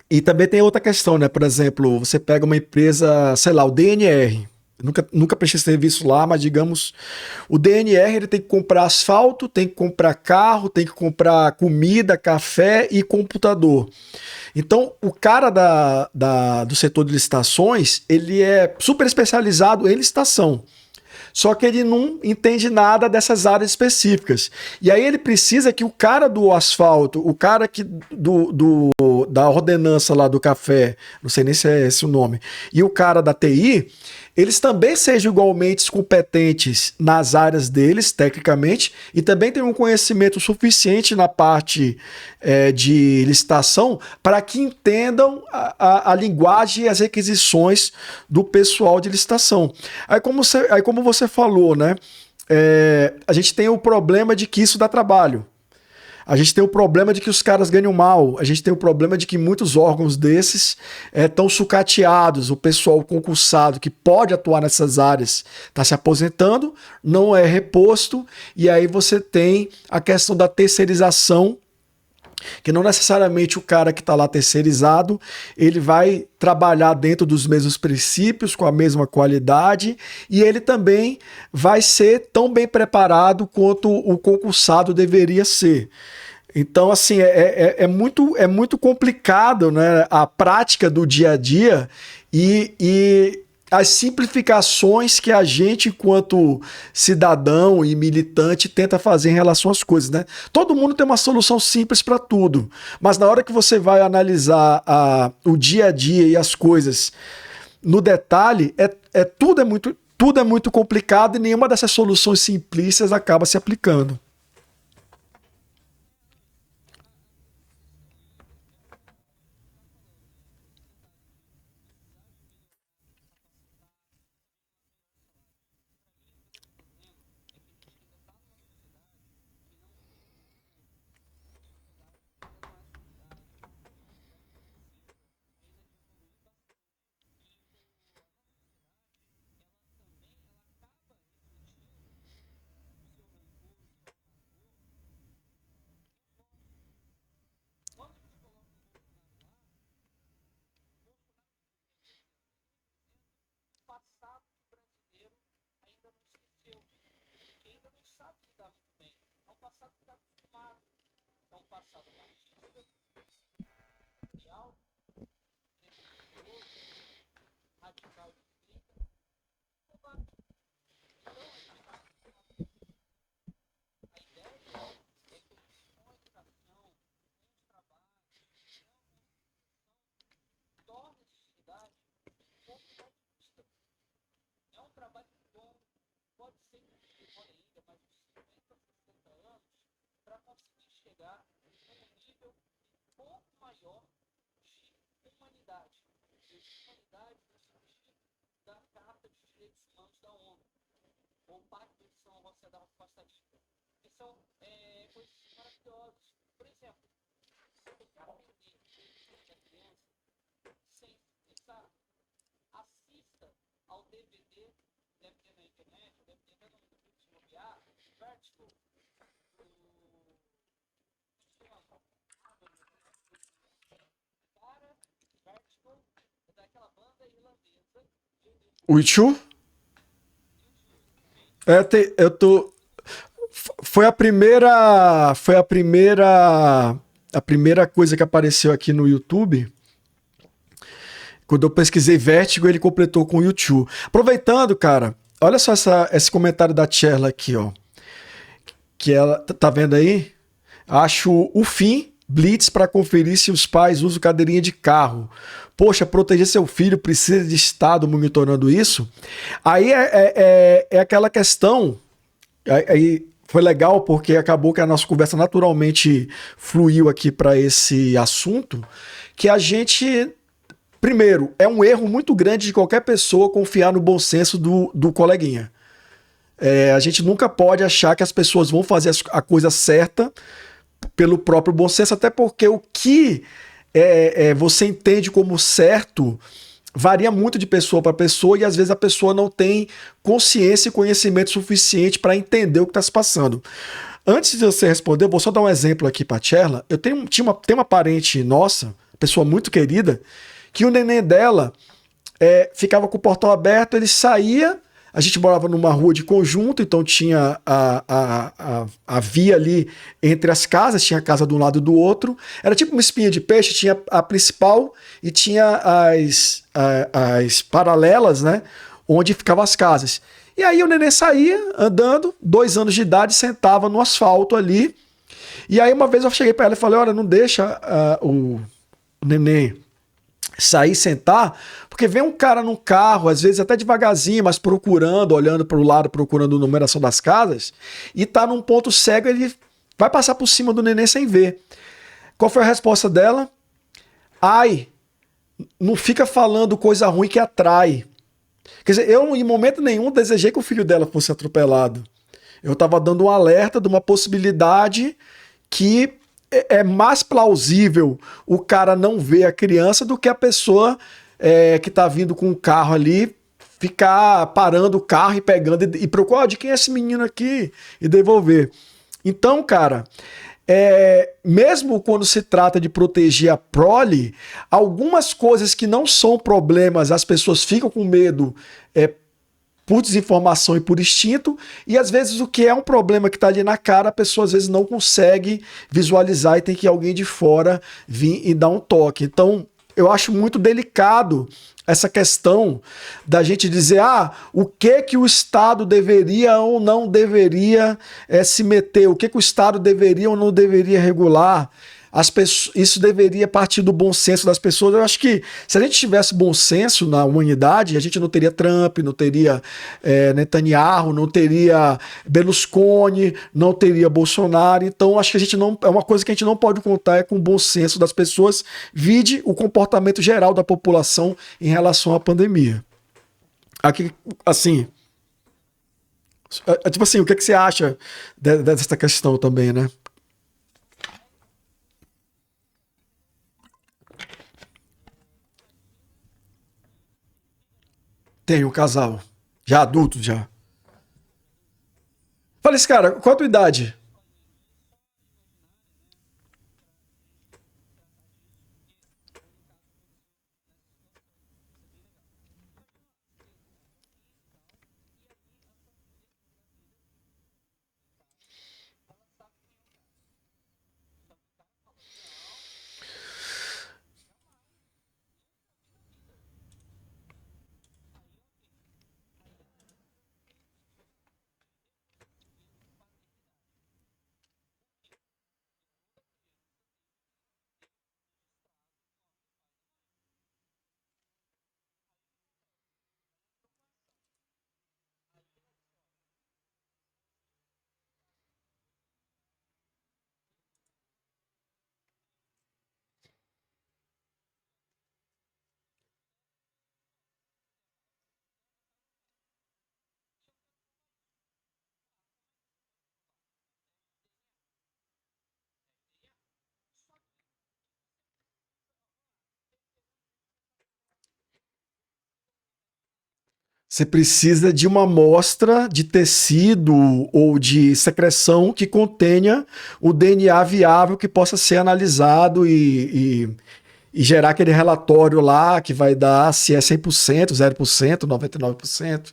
A: E também tem outra questão, né? Por exemplo, você pega uma empresa, sei lá, o DNR. Nunca prestei serviço lá, mas digamos, o DNR ele tem que comprar asfalto, tem que comprar carro, tem que comprar comida, café e computador. Então, o cara do setor de licitações, ele é super especializado em licitação. Só que ele não entende nada dessas áreas específicas. E aí ele precisa que o cara do asfalto, o cara da ordenança lá do café, não sei nem se é esse o nome, e o cara da TI, eles também sejam igualmente competentes nas áreas deles, tecnicamente, e também tenham um conhecimento suficiente na parte de licitação para que entendam a linguagem e as requisições do pessoal de licitação. Aí como você falou, né? A gente tem o problema de que isso dá trabalho. A gente tem o problema de que os caras ganham mal. A gente tem o problema de que muitos órgãos desses estão sucateados. O pessoal concursado que pode atuar nessas áreas está se aposentando, não é reposto. E aí você tem a questão da terceirização, que não necessariamente o cara que está lá terceirizado, ele vai trabalhar dentro dos mesmos princípios, com a mesma qualidade, e ele também vai ser tão bem preparado quanto o concursado deveria ser. Então, assim, é muito complicado, né, a prática do dia a dia e as simplificações que a gente, enquanto cidadão e militante, tenta fazer em relação às coisas, né? Todo mundo tem uma solução simples para tudo, mas na hora que você vai analisar o dia a dia e as coisas no detalhe, tudo é muito complicado e nenhuma dessas soluções simplistas acaba se aplicando.
C: Passado brasileiro ainda não esqueceu, que ainda não sabe lidar muito bem. É um passado que está acostumado. É um passado machista, real, preconceituoso, radical de direita, covarde. Então, a gente está acostumado. A ideia é que com a educação, com os trabalhos, torne a sociedade um pouco mais justa. É um trabalho longo, pode ser que demore ainda mais de 50, 60 anos para conseguir chegar num nível um pouco maior de humanidade. De humanidade no sentido da Carta dos Direitos Humanos da ONU, ou Pacto de São José da Costa Rica, que são coisas maravilhosas. Por exemplo, se você quer aprender desde a criança, sem pensar, assista ao Vertigo. Cara, Vertigo é daquela banda irlandesa.
A: O Itu? Eu tô. A primeira coisa que apareceu aqui no YouTube. Quando eu pesquisei Vertigo, ele completou com o YouTube. Aproveitando, cara, olha só esse comentário da Tcherla aqui, ó. Que ela tá vendo aí? Acho o fim blitz para conferir se os pais usam cadeirinha de carro. Poxa, proteger seu filho precisa de Estado monitorando isso? Aí é aquela questão. Aí foi legal porque acabou que a nossa conversa naturalmente fluiu aqui para esse assunto. Que a gente. Primeiro, é um erro muito grande de qualquer pessoa confiar no bom senso do coleguinha. A gente nunca pode achar que as pessoas vão fazer a coisa certa pelo próprio bom senso, até porque o que você entende como certo varia muito de pessoa para pessoa e às vezes a pessoa não tem consciência e conhecimento suficiente para entender o que está se passando. Antes de você responder, eu vou só dar um exemplo aqui para a Tcherla. Eu tenho uma parente nossa, pessoa muito querida, que o neném dela ficava com o portão aberto, ele saía. A gente morava numa rua de conjunto, então tinha a via ali entre as casas, tinha a casa de um lado e do outro. Era tipo uma espinha de peixe, tinha a principal e tinha as paralelas, né? Onde ficavam as casas. E aí o neném saía andando, 2 anos de idade, sentava no asfalto ali. E aí uma vez eu cheguei para ela e falei, olha, não deixa o neném sair, sentar, porque vem um cara num carro, às vezes até devagarzinho, mas procurando, olhando para o lado, procurando a numeração das casas, e tá num ponto cego, ele vai passar por cima do neném sem ver. Qual foi a resposta dela? Ai, não fica falando coisa ruim que atrai. Quer dizer, eu em momento nenhum desejei que o filho dela fosse atropelado. Eu estava dando um alerta de uma possibilidade que é mais plausível o cara não ver a criança do que a pessoa que tá vindo com o carro ali ficar parando o carro e pegando e procurar de quem é esse menino aqui e devolver. Então, cara, mesmo quando se trata de proteger a prole, algumas coisas que não são problemas, as pessoas ficam com medo por desinformação e por instinto, e às vezes o que é um problema que está ali na cara, a pessoa às vezes não consegue visualizar e tem que alguém de fora vir e dar um toque. Então, eu acho muito delicado essa questão da gente dizer o que o Estado deveria ou não deveria se meter, o que o Estado deveria ou não deveria regular. Isso deveria partir do bom senso das pessoas. Eu acho que se a gente tivesse bom senso na humanidade, a gente não teria Trump, não teria Netanyahu, não teria Berlusconi, não teria Bolsonaro. Então, acho que a gente não. É uma coisa que a gente não pode contar com o bom senso das pessoas, vide o comportamento geral da população em relação à pandemia. Aqui, assim. Tipo assim, o que você acha dessa questão também, né? Tem um casal. Já adulto, já. Falei assim, cara, qual a tua idade? Você precisa de uma amostra de tecido ou de secreção que contenha o DNA viável que possa ser analisado e gerar aquele relatório lá que vai dar se é 100%, 0%, 99%.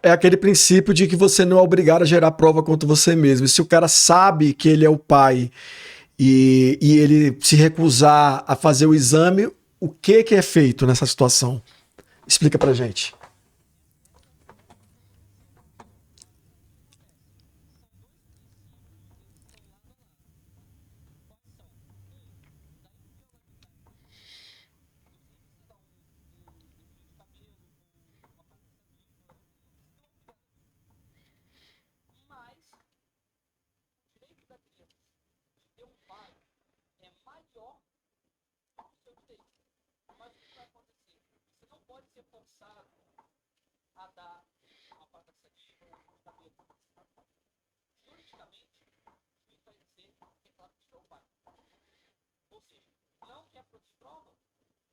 A: É aquele princípio de que você não é obrigado a gerar prova contra você mesmo. E se o cara sabe que ele é o pai e ele se recusar a fazer o exame, o que é feito nessa situação? Explica pra gente.
C: Mas o direito da criança de ter um pai é maior do que o seu direito. Mas o que vai acontecer? Você não pode ser forçado a dar uma pata sadia ou um cabelo. Juridicamente, o juiz vai dizer que é claro que seu pai. Ou seja, não quer produzir prova?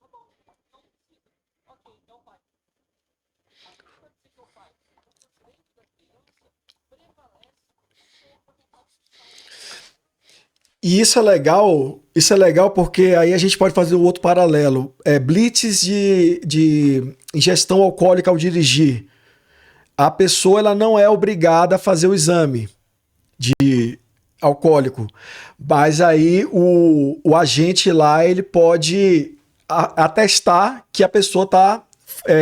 C: Tá bom, não precisa. Ok, é o pai. Mas o que vai dizer que é o pai? Porque o direito da criança prevalece sobre a constituição.
A: E isso é legal porque aí a gente pode fazer um outro paralelo. Blitz de ingestão alcoólica ao dirigir. A pessoa ela não é obrigada a fazer o exame de alcoólico, mas aí o agente lá ele pode atestar que a pessoa está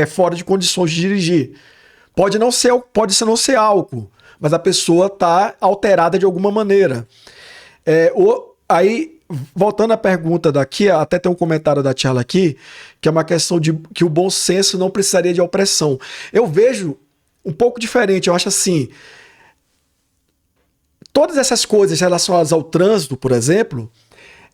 A: fora de condições de dirigir. Pode não ser álcool, mas a pessoa está alterada de alguma maneira. Aí, voltando à pergunta daqui, até tem um comentário da Tchala aqui, que é uma questão de que o bom senso não precisaria de opressão. Eu vejo um pouco diferente, eu acho assim, todas essas coisas relacionadas ao trânsito, por exemplo,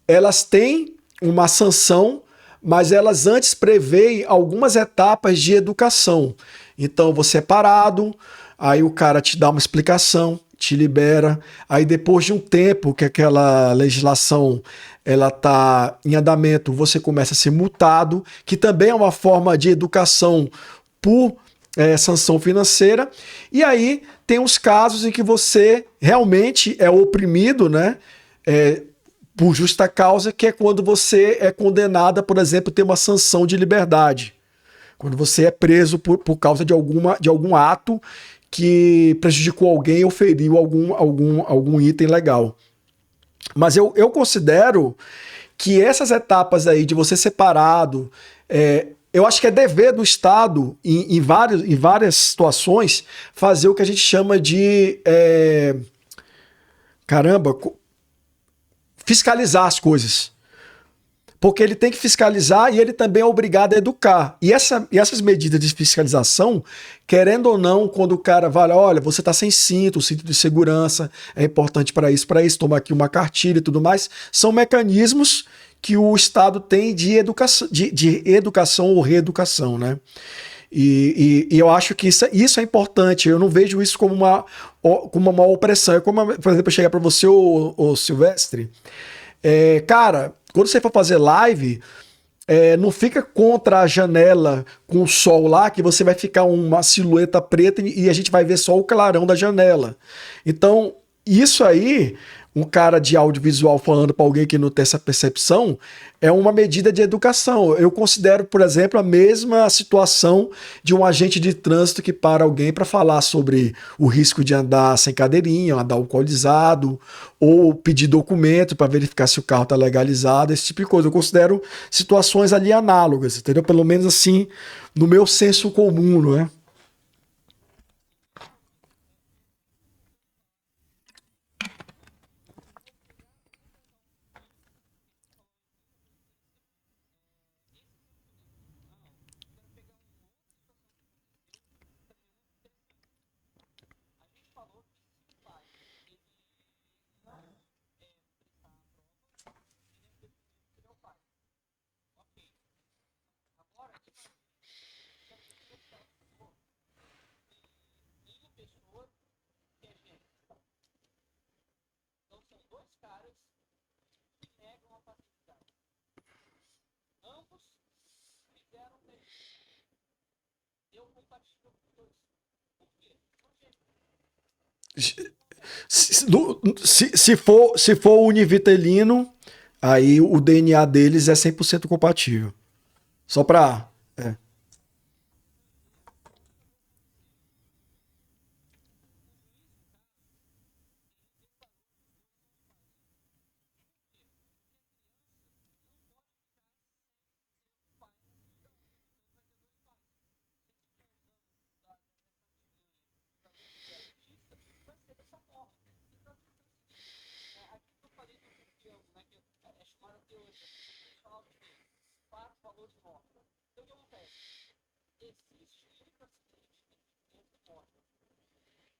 A: elas têm uma sanção, mas elas antes preveem algumas etapas de educação. Então você é parado, aí o cara te dá uma explicação, te libera, aí depois de um tempo que aquela legislação ela tá em andamento, você começa a ser multado, que também é uma forma de educação por sanção financeira. E aí tem os casos em que você realmente é oprimido, né? Por justa causa, que é quando você é condenado, por exemplo, a ter uma sanção de liberdade. Quando você é preso por causa de algum ato que prejudicou alguém ou feriu algum item legal. Mas eu considero que essas etapas aí de você separado, eu acho que é dever do Estado, em várias situações, fazer o que a gente chama de. Caramba, fiscalizar as coisas. Porque ele tem que fiscalizar e ele também é obrigado a educar. E essas medidas de fiscalização, querendo ou não, quando o cara vai, olha, você está sem cinto, o cinto de segurança é importante para isso, toma aqui uma cartilha e tudo mais, são mecanismos que o Estado tem de educação ou reeducação, né? E eu acho que isso é importante. Eu não vejo isso como uma opressão. É como, por exemplo, eu chegar para você, o Silvestre, cara, quando você for fazer live, não fica contra a janela com o sol lá, que você vai ficar uma silhueta preta e a gente vai ver só o clarão da janela. Então, isso aí, um cara de audiovisual falando para alguém que não tem essa percepção, é uma medida de educação. Eu considero, por exemplo, a mesma situação de um agente de trânsito que para alguém para falar sobre o risco de andar sem cadeirinha, andar alcoolizado, ou pedir documento para verificar se o carro está legalizado, esse tipo de coisa. Eu considero situações ali análogas, entendeu? Pelo menos assim, no meu senso comum, não é?
C: A gente falou que se o pai ele não prestar a prova, eu compatível com os dois. Por quê? Porque
A: Se for univitelino, aí o DNA deles é 100% compatível. Só pra. É.
C: vai ser dessa forma. Então, aquilo que eu falei do Diego, né, que é chamada teoria, falava de quatro valores mortos. Então, o que acontece? Existe muita acidente entre mortos.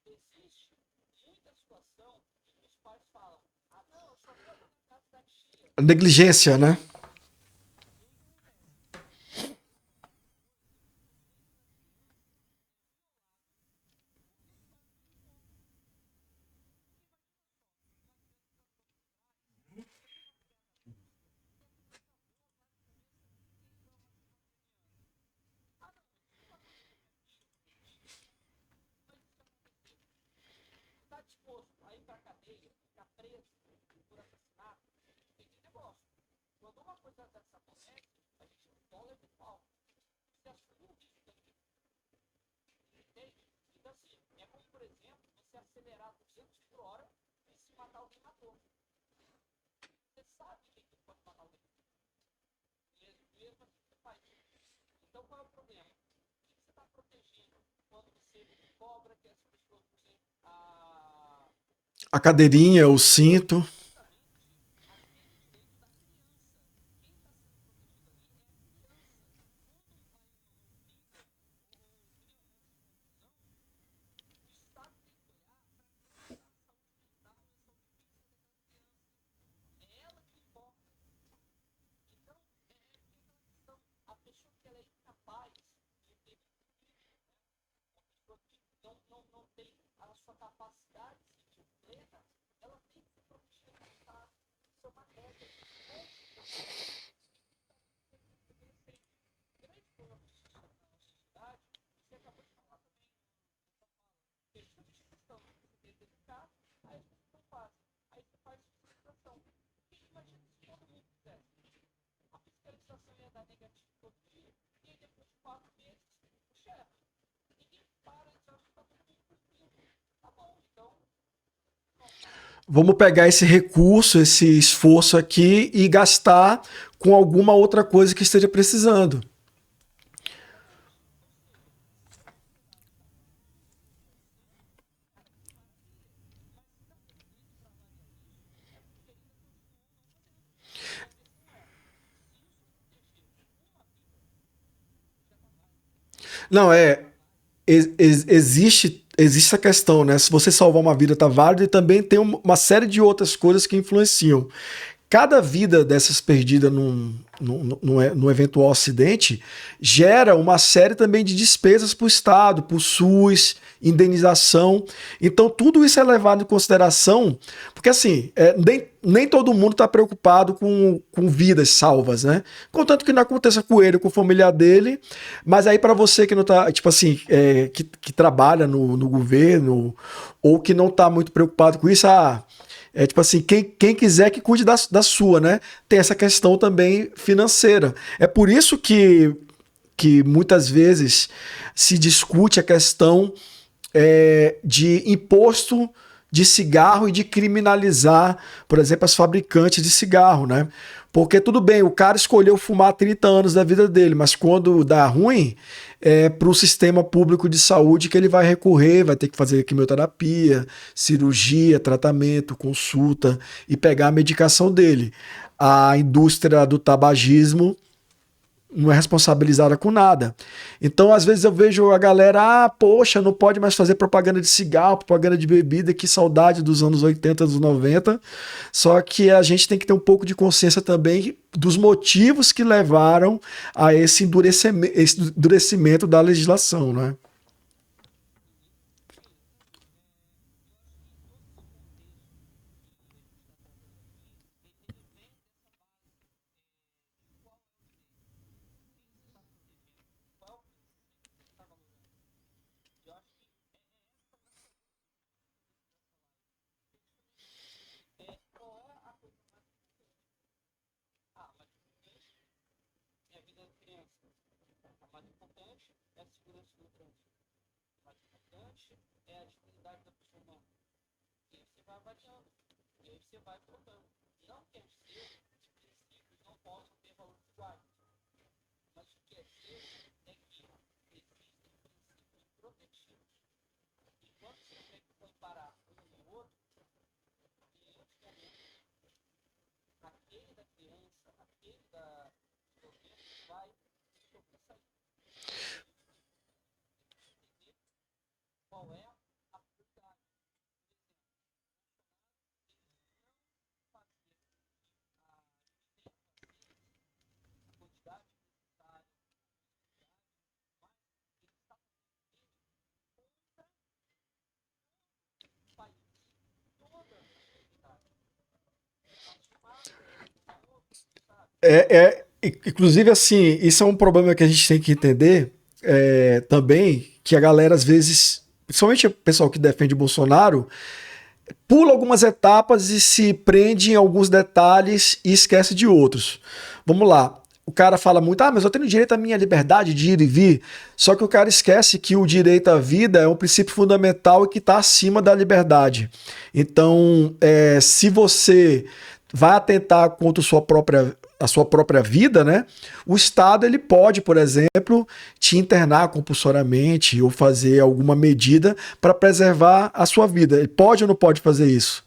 C: Existe muita situação que os pais falam: ah, não, eu só vou na casa da tia.
A: Negligência, né?
C: Está disposto a ir para a cadeia, ficar preso por assassinato, tem que negócio. Quando uma coisa dessa acontece, a gente não pode levar mal. Você assume o risco daquilo. Entende? Então, assim, é como, por exemplo, você acelerar 200 por hora e se matar alguém na rua. Você sabe que aquilo pode matar alguém. Mesmo assim, você faz isso. Então, qual é o problema? O que você está protegendo quando você cobra que as pessoas usem
A: A cadeirinha, o cinto.
C: a pessoa que ela é incapaz de ter uma pessoa que não tem a sua capacidade de plena, ela tem que ser protegida, tá? Isso é uma regra. Grande problema na sociedade, você acabou de falar também, questão de questão, você tem que educar, aí as pessoas não fazem. Aí você faz fiscalização. Porque imagina se todo mundo fizesse. A fiscalização ia dar negativo todo dia, e aí depois de 4 meses, o chefe, ninguém para e já está todo mundo cumprindo. Tá bom, então.
A: Vamos pegar esse recurso, esse esforço aqui e gastar com alguma outra coisa que esteja precisando. Não, existe a questão, né? Se você salvar uma vida, tá válido, e também tem uma série de outras coisas que influenciam. Cada vida dessas perdida num eventual acidente gera uma série também de despesas para o Estado, para o SUS, indenização. Então, tudo isso é levado em consideração, porque assim, nem todo mundo está preocupado com vidas salvas, né? Contanto que não aconteça com ele, com o familiar dele, mas aí para você que não tá, tipo assim, que trabalha no governo, ou que não está muito preocupado com isso, tipo assim, quem quiser que cuide da sua, né? Tem essa questão também financeira. É por isso que muitas vezes se discute a questão de imposto de cigarro e de criminalizar, por exemplo, as fabricantes de cigarro, né? Porque tudo bem, o cara escolheu fumar 30 anos da vida dele, mas quando dá ruim, é para o sistema público de saúde que ele vai recorrer, vai ter que fazer quimioterapia, cirurgia, tratamento, consulta e pegar a medicação dele. A indústria do tabagismo não é responsabilizada com nada. Então, às vezes eu vejo a galera, poxa, não pode mais fazer propaganda de cigarro, propaganda de bebida, que saudade dos anos 80, dos 90. Só que a gente tem que ter um pouco de consciência também dos motivos que levaram a esse endurecimento da legislação, né?
C: vai avaliando. E aí você vai colocando. Não quer dizer que os princípios não possam ter valores iguais. Mas o que quer dizer é que existem princípios protetivos. E quando você quer que comparar um no outro, em outros momentos, aquele da criança, aquele da desenvolvimento vai se sobressair. Entender qual é a prioridade. Por exemplo, a quantidade necessária, mas ele está contra o país, toda a sociedade.
A: Inclusive, assim, isso é um problema que a gente tem que entender também, que a galera, às vezes, principalmente o pessoal que defende Bolsonaro, pula algumas etapas e se prende em alguns detalhes e esquece de outros. Vamos lá. O cara fala muito, mas eu tenho direito à minha liberdade de ir e vir. Só que o cara esquece que o direito à vida é um princípio fundamental e que está acima da liberdade. Então, se você vai atentar contra a sua própria vida, né? O Estado ele pode, por exemplo, te internar compulsoriamente ou fazer alguma medida para preservar a sua vida. Ele pode ou não pode fazer isso?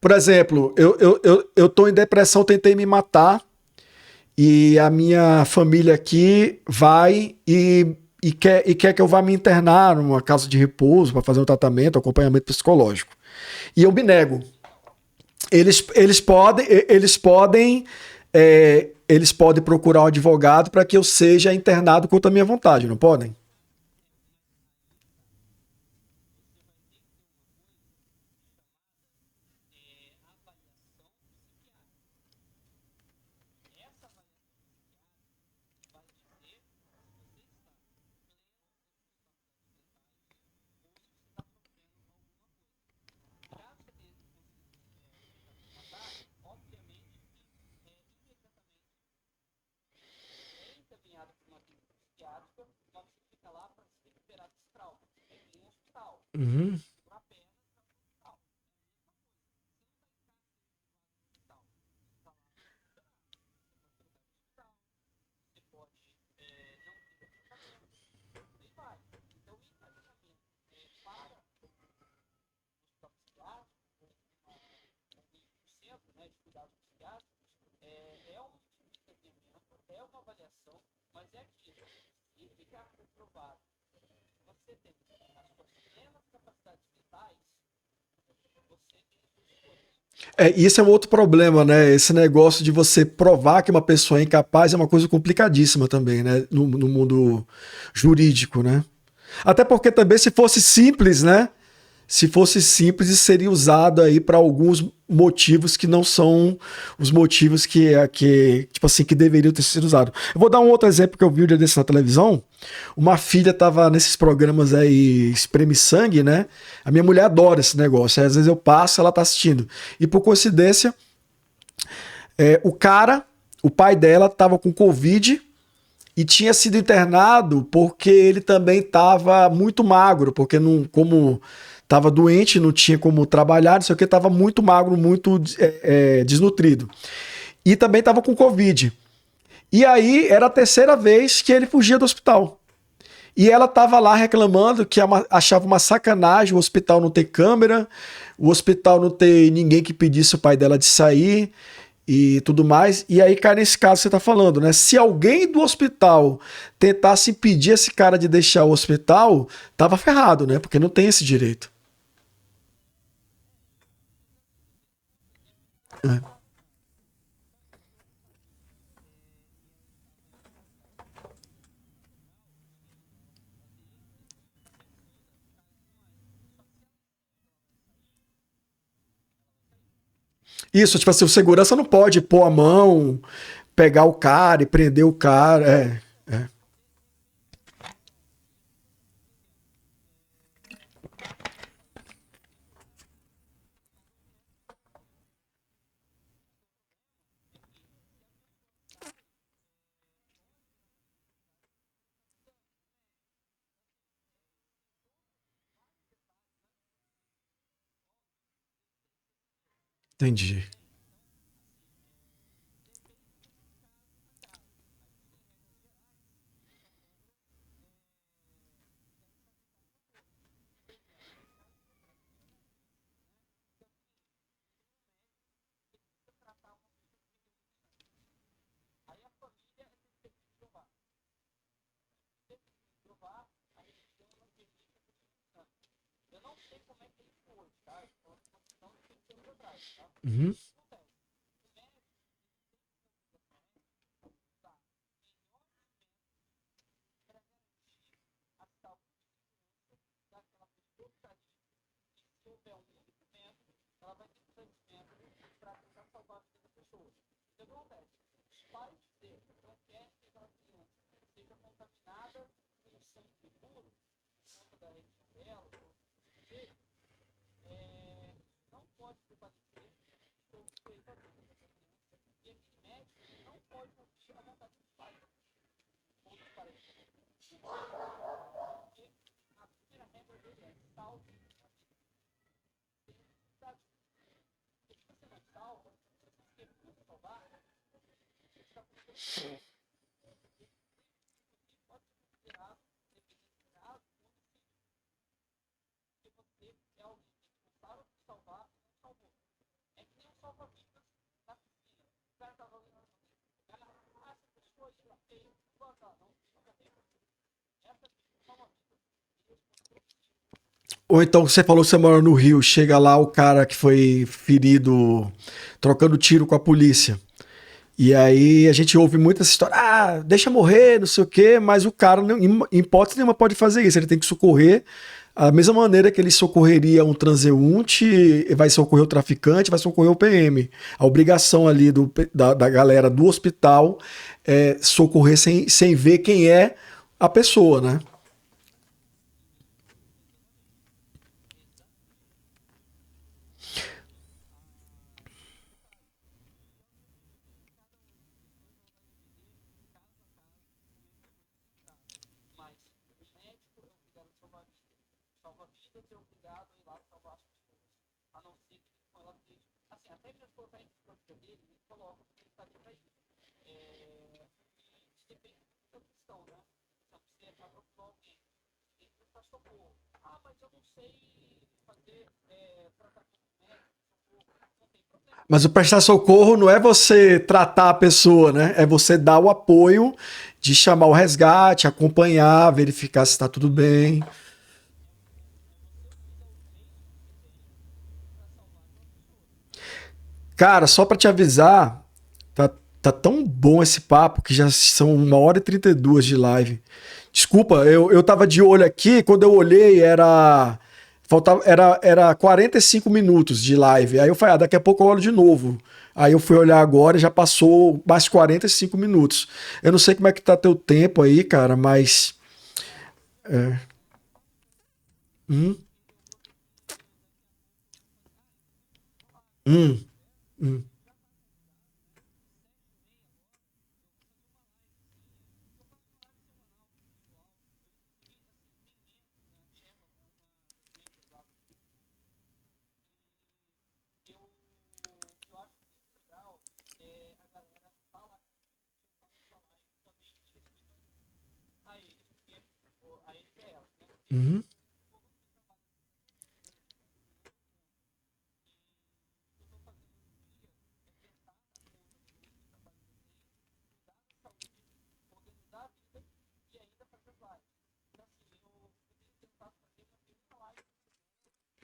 A: Por exemplo, eu tô em depressão, tentei me matar e a minha família aqui vai e quer que eu vá me internar numa casa de repouso para fazer um tratamento, acompanhamento psicológico. E eu me nego. Eles podem procurar um advogado para que eu seja internado contra a minha vontade, não podem?
C: Encaminhado para uma clínica psiquiátrica, mas você fica lá para se recuperar desse trauma. É em um hospital.
A: Uhum.
C: Uma pena para um hospital. Você pode não ter tratamento, e aí vai. Então, o encaminhamento para o hospital psiquiátrico, um centro, né, de cuidados psiquiátricos, é um encaminhamento, é uma avaliação, mas é aquilo. Se ficar comprovado que você tem as suas plenas capacidades mentais, você tem as suas escolhas.
A: Isso é um outro problema, né? Esse negócio de você provar que uma pessoa é incapaz é uma coisa complicadíssima também, né? No mundo jurídico, né? Até porque também se fosse simples, né? Se fosse simples, isso seria usado aí para alguns motivos que não são os motivos tipo assim, que deveriam ter sido usados. Eu vou dar um outro exemplo que eu vi um dia desse na televisão. Uma filha tava nesses programas aí, Espreme Sangue, né? A minha mulher adora esse negócio. Aí, às vezes eu passo, ela tá assistindo. E por coincidência, o pai dela tava com Covid e tinha sido internado porque ele também estava muito magro, porque não, como estava doente, não tinha como trabalhar, não sei o que, estava muito magro, muito desnutrido. E também estava com Covid. E aí era a terceira vez que ele fugia do hospital. E ela estava lá reclamando que achava uma sacanagem o hospital não ter câmera, o hospital não ter ninguém que pedisse o pai dela de sair e tudo mais. E aí cai nesse caso que você está falando, né? Se alguém do hospital tentasse impedir esse cara de deixar o hospital, tava ferrado, né? Porque não tem esse direito. É. Isso, tipo assim, o segurança não pode pôr a mão, pegar o cara e prender o cara. É. Entendi.
C: Aí a família é testemunha de Jeová. Testemunha de Jeová, a religião não permite a testemunha. Eu não sei como é que ele foi, tá? Então, não tem que ter atrás, tá?
A: Uhum.
C: Ela vai ter conhecimento para tentar salvar a vida da pessoa. O que acontece? Os pais dele não querem que aquela criança seja contaminada com o sangue puro, por conta da religião dela, não pode prevalecer sobre o direito à vida dessa criança. E aquele médico não pode ouvir a vontade dos pais. Ou dos parentes. Porque a primeira regra dele é salve a vida. Se você não salva, se você quer salvar, você está pode ser considerado, dependendo do caso, porque você é alguém responsável por salvar e não salvou. É que nem um salva-vidas na piscina. O cara estava ali na essa pessoa aí lá fez, não, salva mesmo. Essa pessoa salva-vidas.
A: Ou então você falou que você mora no Rio, chega lá o cara que foi ferido trocando tiro com a polícia. E aí a gente ouve muita essa história, deixa morrer, não sei o quê, mas o cara, em hipótese nenhuma, pode fazer isso. Ele tem que socorrer a mesma maneira que ele socorreria um transeunte, vai socorrer o traficante, vai socorrer o PM. A obrigação ali da galera do hospital é socorrer sem ver quem é a pessoa, né?
C: Mas o médico é obrigado a salvar vidas. Salva-vidas é obrigado a ir lá salvar as pessoas. A não ser que ela esteja. Assim, até que as colocar em psicologia dele, ele coloca que ele está ali para isso. E depende da questão, né? Então, você atropelou alguém, tem que prestar socorro. Mas eu não sei fazer tratamento médico, socorro. Não tem problema.
A: Mas o prestar socorro não é você tratar a pessoa, né? É você dar o apoio de chamar o resgate, acompanhar, verificar se está tudo bem. Cara, só para te avisar, tá tão bom esse papo que já são 1h32 de live. Desculpa, eu tava de olho aqui, quando eu olhei era 45 minutos de live. Aí eu falei, daqui a pouco eu olho de novo. Aí eu fui olhar agora e já passou mais 45 minutos. Eu não sei como é que tá teu tempo aí, cara, mas. É. Hum, hum, hum.
C: Eu acho muito legal a galera falar também a eles, porque a eles é ela, né?
A: Uhum.
C: Organizar a vida e ainda fazer live. Então, assim, eu tenho tentado fazer uma live,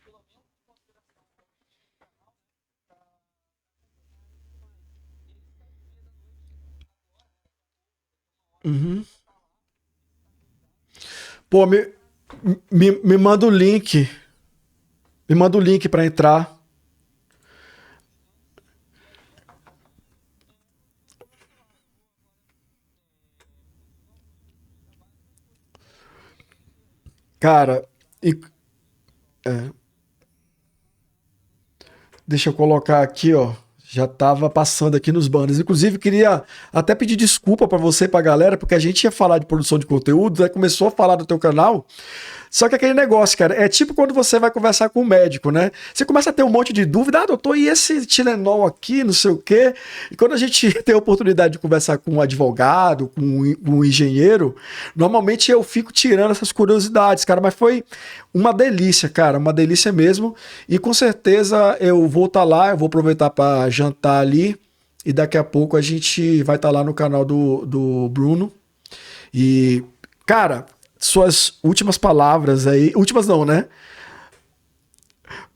C: pelo menos em consideração ao canal, né? Pra ele está de meia da noite agora,
A: Uhum. Pô, me manda o link. Me manda o link para entrar. Cara, e- deixa eu colocar aqui, ó. Já tava passando aqui nos banners. Inclusive, queria até pedir desculpa para você e pra galera, porque a gente ia falar de produção de conteúdo, aí começou a falar do teu canal. Só que aquele negócio, cara, é tipo quando você vai conversar com o médico, né? Você começa a ter um monte de dúvida, doutor, e esse Tilenol aqui, não sei o quê? E quando a gente tem a oportunidade de conversar com um advogado, com um engenheiro, normalmente eu fico tirando essas curiosidades, cara, mas foi uma delícia, cara, uma delícia mesmo. E com certeza eu vou estar lá, eu vou aproveitar para jantar ali, e daqui a pouco a gente vai estar lá no canal do Bruno. E, cara, suas últimas palavras aí. Últimas não, né?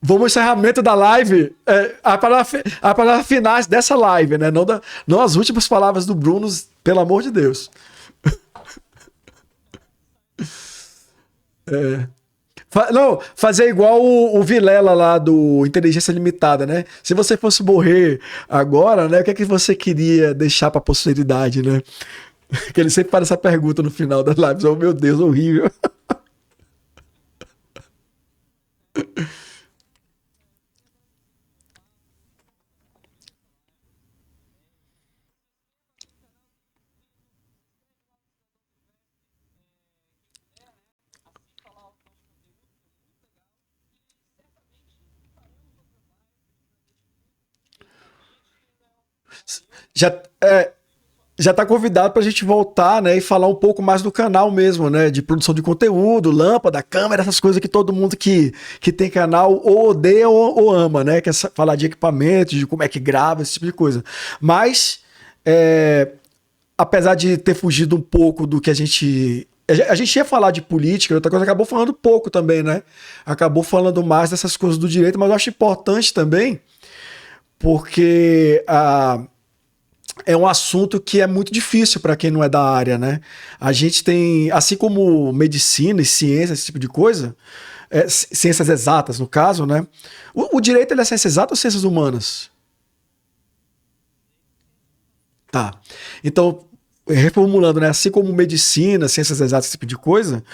A: Vamos ao encerramento da live. A palavra finais dessa live, né? Não as últimas palavras do Bruno, pelo amor de Deus. Não, fazer igual o Vilela lá do Inteligência Limitada, né? Se você fosse morrer agora, né? O que é que você queria deixar pra posteridade, né? Que ele sempre faz essa pergunta no final das lives. Oh, meu Deus, horrível. Já, já tá convidado pra gente voltar, né, e falar um pouco mais do canal mesmo, né, de produção de conteúdo, lâmpada, câmera, essas coisas que todo mundo que tem canal ou odeia ou ama, né, que é falar de equipamentos, de como é que grava, esse tipo de coisa. Mas, apesar de ter fugido um pouco do que a gente ia falar de política, outra coisa, acabou falando pouco também, né, acabou falando mais dessas coisas do direito, mas eu acho importante também, porque é um assunto que é muito difícil para quem não é da área, né? A gente tem, assim como medicina e ciência, esse tipo de coisa, ciências exatas, no caso, né? O direito ele é ciência exata ou ciências humanas? Tá. Então, reformulando, né? Assim como medicina, ciências exatas, esse tipo de coisa,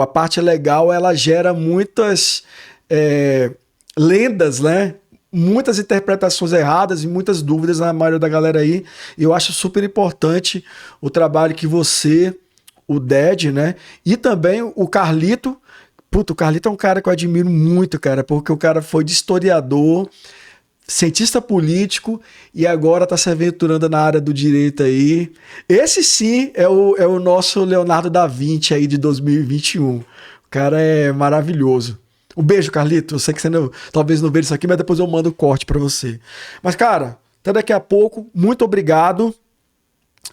A: a parte legal ela gera muitas lendas, né? Muitas interpretações erradas e muitas dúvidas na maioria da galera aí. E eu acho super importante o trabalho que você, o Ded, né? E também o Carlito. Puta, o Carlito é um cara que eu admiro muito, cara, porque o cara foi de historiador, cientista político e agora tá se aventurando na área do direito aí. Esse sim é o nosso Leonardo da Vinci aí de 2021. O cara é maravilhoso. Um beijo, Carlito. Eu sei que você talvez não veja isso aqui, mas depois eu mando o corte pra você. Mas, cara, até daqui a pouco. Muito obrigado.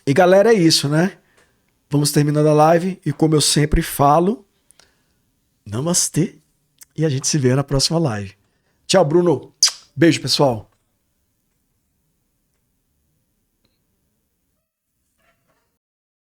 A: E, galera, é isso, né? Vamos terminando a live. E como eu sempre falo, namastê. E a gente se vê na próxima live. Tchau, Bruno. Beijo, pessoal.